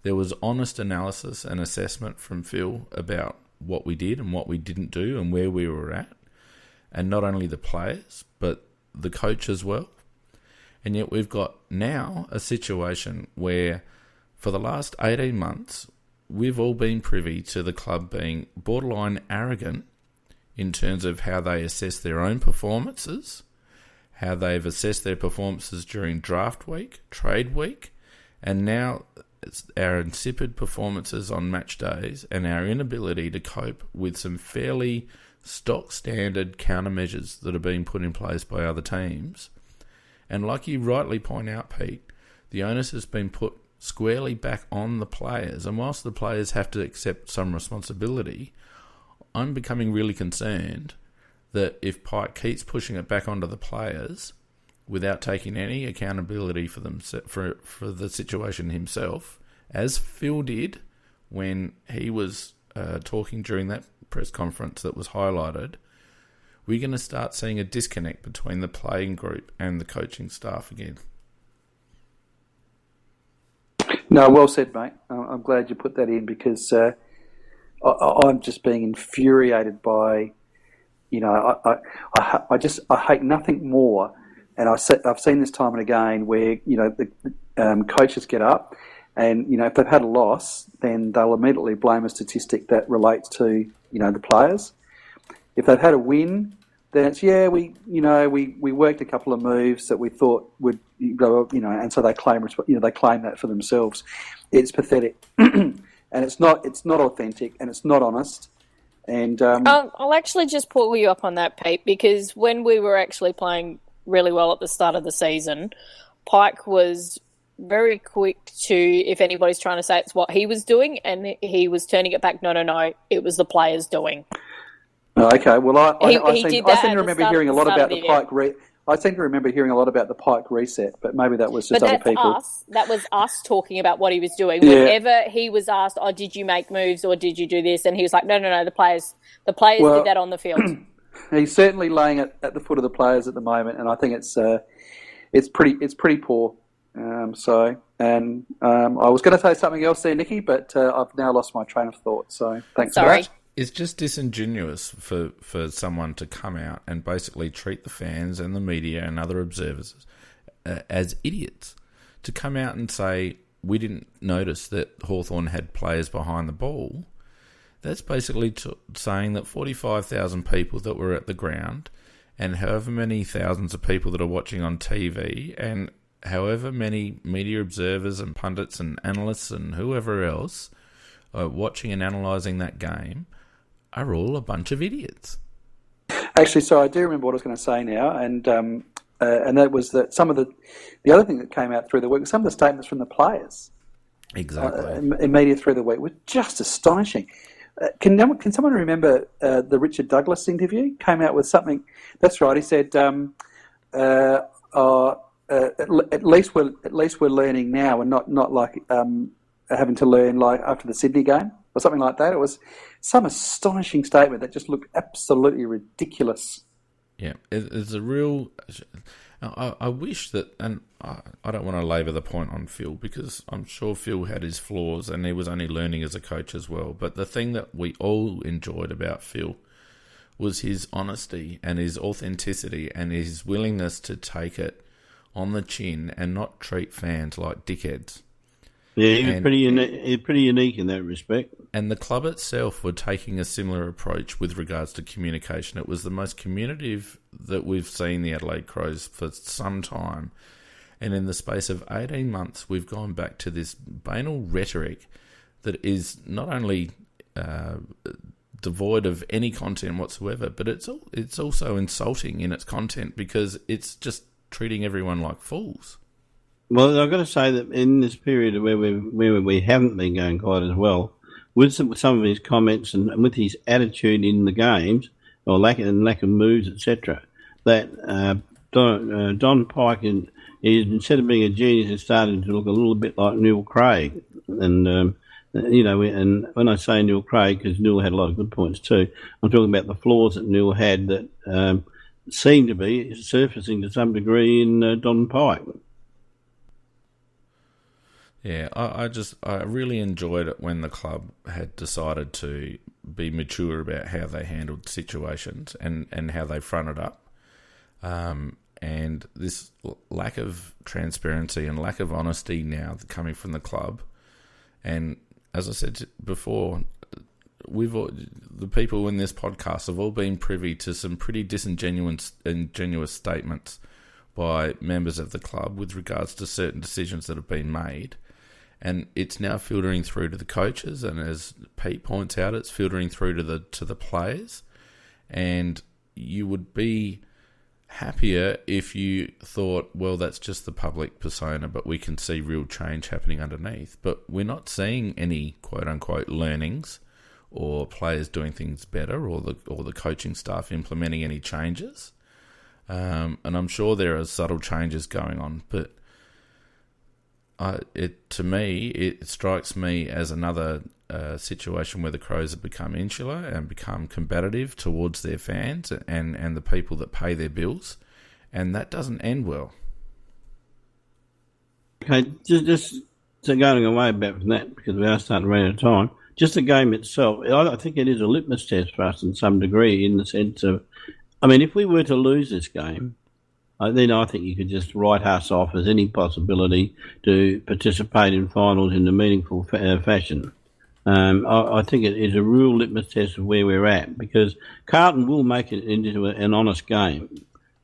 There was honest analysis and assessment from Phil about what we did and what we didn't do and where we were at. And not only the players, but the coach as well. And yet we've got now a situation where for the last 18 months, we've all been privy to the club being borderline arrogant in terms of how they assess their own performances, how they've assessed their performances during draft week, trade week, and now it's our insipid performances on match days and our inability to cope with some fairly stock standard countermeasures that are being put in place by other teams. And like you rightly point out, Pete, the onus has been put squarely back on the players. And whilst the players have to accept some responsibility, I'm becoming really concerned that if Pike keeps pushing it back onto the players without taking any accountability for them for the situation himself, as Phil did when he was talking during that press conference that was highlighted, we're going to start seeing a disconnect between the playing group and the coaching staff again. No, well said, mate. I'm glad you put that in because I'm just being infuriated by, I hate nothing more, and I've seen this time and again where the coaches get up, and if they've had a loss, then they'll immediately blame a statistic that relates to the players. If they've had a win, then it's we worked a couple of moves that we thought would go, and so they claim that for themselves. It's pathetic. And it's not authentic, and it's not honest. And I'll actually just pull you up on that, Pete, because when we were actually playing really well at the start of the season, Pike was very quick to, if anybody's trying to say it's what he was doing, and he was turning it back. No, it was the players doing. Okay, well, I he seem to remember hearing a lot about the Pike. I seem to remember hearing a lot about the Pike reset, but maybe that was just other people. That was us talking about what he was doing. Whenever he was asked, "Oh, did you make moves or did you do this?" and he was like, "No, the players did that on the field." He's certainly laying it at the foot of the players at the moment, and I think it's pretty poor. I was going to say something else there, Nikki, but I've now lost my train of thought. So thanks for that. It's just disingenuous for someone to come out and basically treat the fans and the media and other observers as idiots. To come out and say, we didn't notice that Hawthorn had players behind the ball, that's basically saying that 45,000 people that were at the ground and however many thousands of people that are watching on TV and however many media observers and pundits and analysts and whoever else are watching and analysing that game are all a bunch of idiots. Actually, so I do remember what I was going to say now, and that was that some of the other thing that came out through the week was some of the statements from the players. Exactly. In media through the week were just astonishing. Can someone remember the Richard Douglas interview? Came out with something. That's right. He said, "At least we're learning now, and not like having to learn like after the Sydney game." Or something like that. It was some astonishing statement that just looked absolutely ridiculous. Yeah, it's a real... I wish that... And I don't want to labour the point on Phil, because I'm sure Phil had his flaws and he was only learning as a coach as well. But the thing that we all enjoyed about Phil was his honesty and his authenticity and his willingness to take it on the chin and not treat fans like dickheads. Yeah, he was pretty unique in that respect. And the club itself were taking a similar approach with regards to communication. It was the most communicative that we've seen the Adelaide Crows for some time. And in the space of 18 months, we've gone back to this banal rhetoric that is not only devoid of any content whatsoever, but it's also insulting in its content because it's just treating everyone like fools. Well, I've got to say that in this period where we haven't been going quite as well, with some of his comments and with his attitude in the games, or lack of moves, etc., that Don Pike, instead of being a genius, is starting to look a little bit like Neil Craig. And, and when I say Neil Craig, because Neil had a lot of good points too, I'm talking about the flaws that Neil had that seem to be surfacing to some degree in Don Pike. Yeah, I really enjoyed it when the club had decided to be mature about how they handled situations and how they fronted up. And this lack of transparency and lack of honesty now coming from the club. And as I said before, the people in this podcast have all been privy to some pretty disingenuous statements by members of the club with regards to certain decisions that have been made. And it's now filtering through to the coaches, and as Pete points out, it's filtering through to the players. And you would be happier if you thought, well, that's just the public persona, but we can see real change happening underneath. But we're not seeing any quote-unquote learnings or players doing things better or the coaching staff implementing any changes. And I'm sure there are subtle changes going on, but it strikes me as another situation where the Crows have become insular and become combative towards their fans and the people that pay their bills, and that doesn't end well. Okay, just so going away a bit from that, because we are starting to run out of time, just the game itself, I think it is a litmus test for us in some degree, in the sense of, I mean, if we were to lose this game, then I think you could just write us off as any possibility to participate in finals in a meaningful fashion. I think it is a real litmus test of where we're at, because Carlton will make it into an honest game,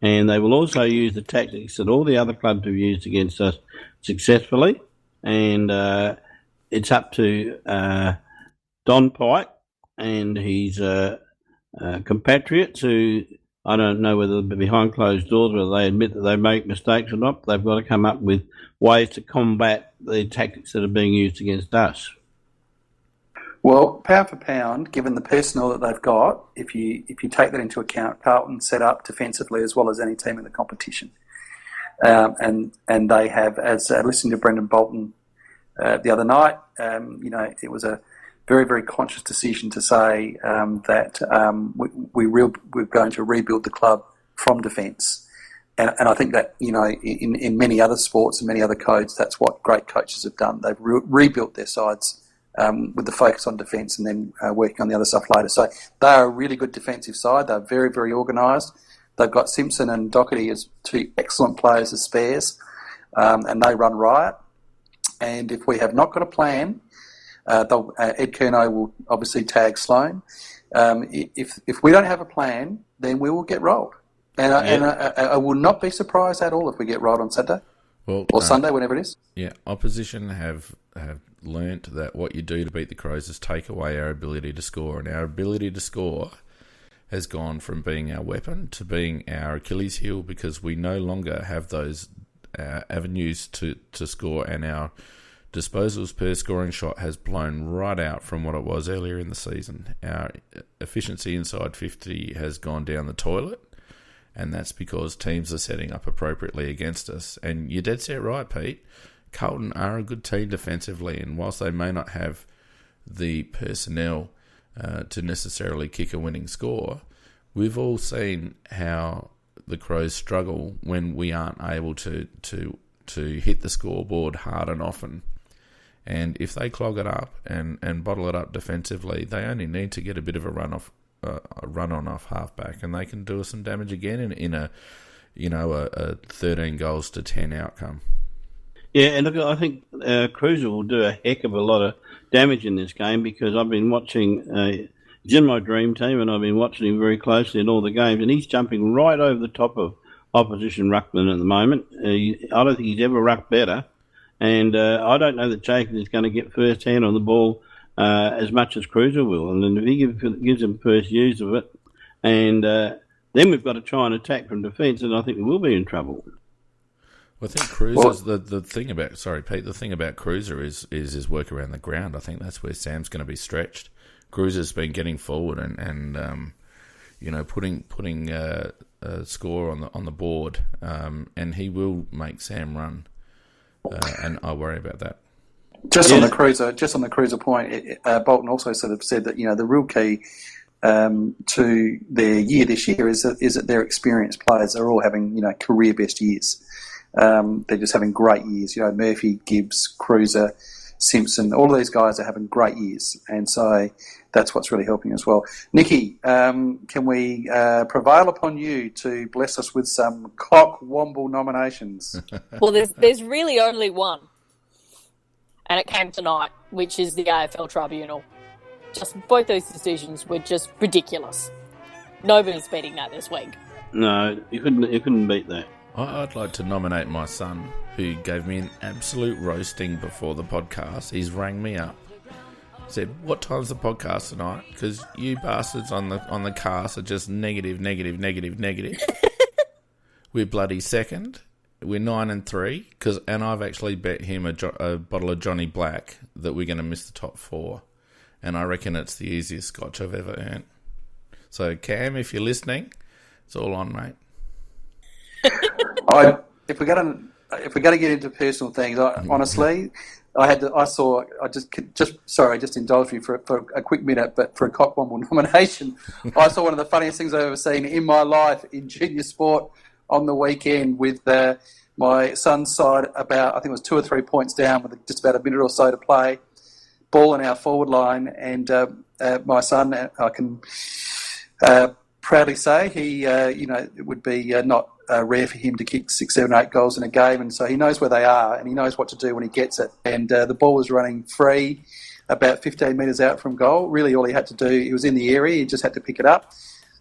and they will also use the tactics that all the other clubs have used against us successfully, and it's up to Don Pike and his compatriots who, I don't know whether behind closed doors, whether they admit that they make mistakes or not, but they've got to come up with ways to combat the tactics that are being used against us. Well, pound for pound, given the personnel that they've got, if you take that into account, Carlton set up defensively as well as any team in the competition, and they have, as listening to Brendan Bolton the other night, it was a very, very conscious decision to say that we're going to rebuild the club from defence. And I think that, in many other sports and many other codes, that's what great coaches have done. They've rebuilt their sides with the focus on defence and then working on the other stuff later. So they are a really good defensive side. They're very, very organised. They've got Simpson and Doherty as two excellent players as spares, and they run riot. And if we have not got a plan, Ed Curnow will obviously tag Sloan. If we don't have a plan, then we will get rolled. And I will not be surprised at all if we get rolled on Saturday or Sunday, whenever it is. Yeah, opposition have learnt that what you do to beat the Crows is take away our ability to score. And our ability to score has gone from being our weapon to being our Achilles heel, because we no longer have those avenues to score, and our disposals per scoring shot has blown right out from what it was earlier in the season. Our efficiency inside 50 has gone down the toilet, and that's because teams are setting up appropriately against us. And you're dead set right, Pete. Carlton are a good team defensively, and whilst they may not have the personnel to necessarily kick a winning score, we've all seen how the Crows struggle when we aren't able to hit the scoreboard hard and often. And if they clog it up and bottle it up defensively, they only need to get a bit of a run on off halfback, and they can do us some damage again in a 13 goals to 10 outcome. Yeah, and look, I think Cruiser will do a heck of a lot of damage in this game, because I've been watching. He's in my dream team, and I've been watching him very closely in all the games, and he's jumping right over the top of opposition ruckman at the moment. I don't think he's ever rucked better, and I don't know that Jacob is going to get first hand on the ball as much as Cruiser will. And then if he gives him first use of it, and then we've got to try and attack from defence, and I think we will be in trouble. Well, I think Cruiser's the thing about, sorry Pete, the thing about Cruiser is his work around the ground. I think that's where Sam's going to be stretched. Cruiser's been getting forward and putting a score on the board, and he will make Sam run, and I worry about that. Just on the Cruiser point, Bolton also sort of said that the real key to their year this year is that their experienced players are all having career best years. They're just having great years. Murphy, Gibbs, Cruiser, Simpson, all of these guys are having great years, and so that's what's really helping as well. Nikki, can we prevail upon you to bless us with some cock-womble nominations? Well, there's really only one, and it came tonight, which is the AFL Tribunal. Just both those decisions were just ridiculous. Nobody's beating that this week. No, you couldn't beat that. I'd like to nominate my son, who gave me an absolute roasting before the podcast. He's rang me up, said, "What time's the podcast tonight? Because you bastards on the cast are just negative. We're bloody second. We're 9-3. And I've actually bet him a bottle of Johnny Black that we're going to miss the top 4. And I reckon it's the easiest scotch I've ever earned. So Cam, if you're listening, it's all on, mate." If we're going to get into personal things, honestly, just indulge me for a quick minute, but for a Cockwomble nomination, I saw one of the funniest things I've ever seen in my life in junior sport on the weekend with my son's side about, I think it was 2 or 3 points down with just about a minute or so to play, ball in our forward line, and my son, I can proudly say, he, it would be not rare for him to kick 6, 7, 8 goals in a game, and so he knows where they are and he knows what to do when he gets it. And the ball was running free about 15 metres out from goal. Really all he had to do, he was in the area, he just had to pick it up.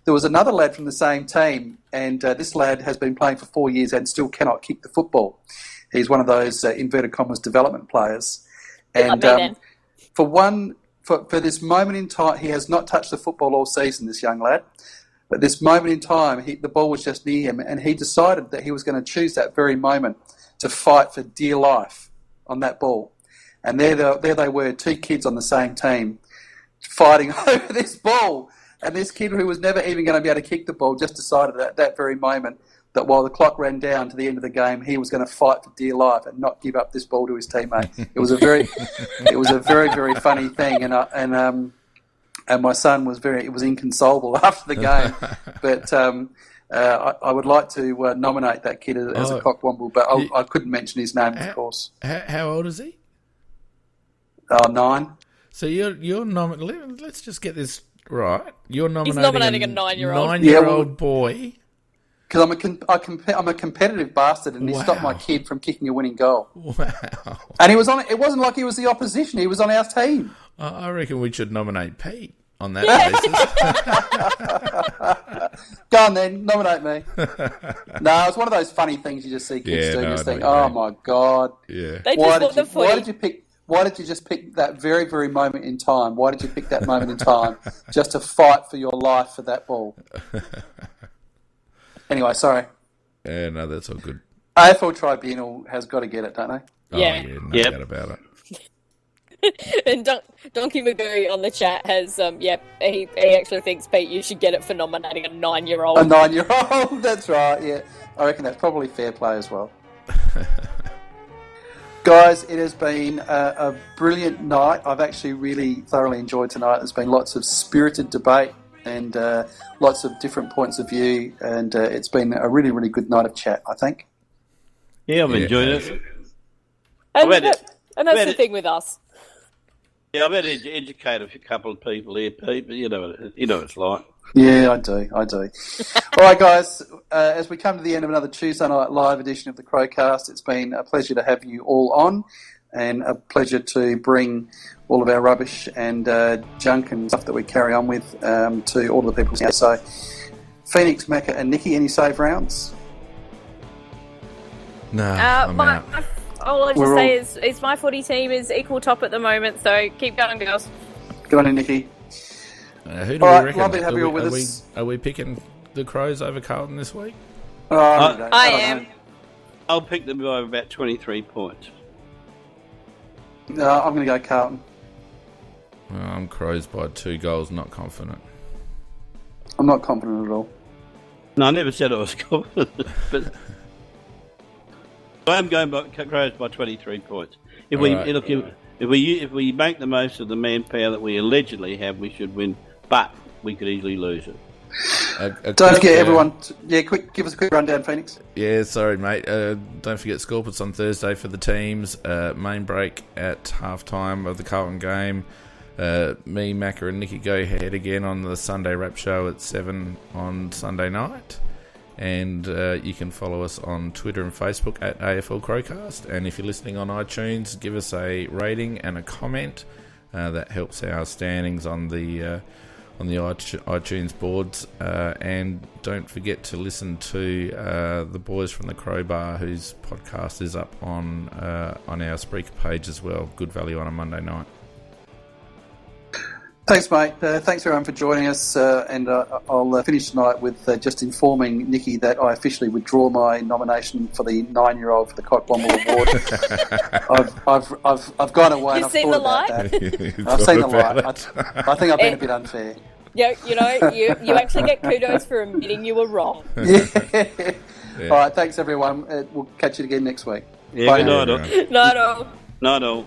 There was another lad from the same team, and this lad has been playing for 4 years and still cannot kick the football. He's one of those inverted commas development players. And for this moment in time, he has not touched the football all season, this young lad. But this moment in time, the ball was just near him, and he decided that he was going to choose that very moment to fight for dear life on that ball. And there they were, 2 kids on the same team, fighting over this ball. And this kid who was never even going to be able to kick the ball just decided at that very moment that while the clock ran down to the end of the game, he was going to fight for dear life and not give up this ball to his teammate. It was a very very funny thing, and my son was inconsolable after the game. But I would like to nominate that kid as a Cockwomble, but I couldn't mention his name, of course. How old is he? 9. So you're nominating. Let's just get this right. You're nominating. He's nominating a 9-year-old. 9-year-old boy. Because I'm a competitive bastard, and he stopped my kid from kicking a winning goal. Wow! And he was on. It wasn't like he was the opposition; he was on our team. I reckon we should nominate Pete on that basis. Go on then, nominate me. No, it's one of those funny things you just see kids do. You just think, oh my god! Yeah. Why did you pick? Why did you just pick that very, very moment in time? Why did you pick that moment in time just to fight for your life for that ball? Anyway, sorry. Yeah, no, that's all good. AFL Tribunal has got to get it, don't they? Yeah. No doubt about it. And Donkey Magoo on the chat has, he actually thinks, Pete, you should get it for nominating a 9-year-old. A 9-year-old, that's right, yeah. I reckon that's probably fair play as well. Guys, it has been a brilliant night. I've actually really thoroughly enjoyed tonight. There's been lots of spirited debate and lots of different points of view, and it's been a really, really good night of chat, I think. Yeah, I've enjoyed it. And that's the thing with us. Yeah, I've had to educate a couple of people here, Pete, but you know what it's like. Yeah, I do. All right, guys, as we come to the end of another Tuesday Night Live edition of the Crowcast, it's been a pleasure to have you all on and a pleasure to bring all of our rubbish and junk and stuff that we carry on with to all of the people here. So, Phoenix, Macca and Nikki, any save rounds? No, I'm out. All I just say is my footy team is equal top at the moment, so keep going, girls. Good on you, Nikki. Who do we reckon? Lovely to have you all with us. Are we picking the Crows over Carlton this week? I am. I'll pick them by about 23 points. No, I'm going to go Carlton. I'm Crows by 2 goals, not confident. I'm not confident at all. No, I never said I was confident, but I am going by Crows by 23 points. If we make the most of the manpower that we allegedly have, we should win, but we could easily lose it. Don't forget, everyone. Give us a quick rundown, Phoenix. Yeah, sorry, mate. Don't forget Scorpions on Thursday for the teams. Main break at half-time of the Carlton game. Me, Macca and Nikki go ahead again on the Sunday Wrap Show at 7 on Sunday night. And you can follow us on Twitter and Facebook at AFL Crowcast. And if you're listening on iTunes, give us a rating and a comment. That helps our standings on the iTunes boards. And don't forget to listen to the boys from the Crowbar, whose podcast is up on our Spreaker page as well. Good value on a Monday night. Thanks, mate. Thanks, everyone, for joining us. And I'll finish tonight with just informing Nikki that I officially withdraw my nomination for the 9-year-old for the Cockwomble Award. I've gone away. You've seen the light? I've seen the light. I think I've been a bit unfair. Yeah, you actually get kudos for admitting you were wrong. Yeah. All right, thanks, everyone. We'll catch you again next week. Yeah, bye. Not all. Not all.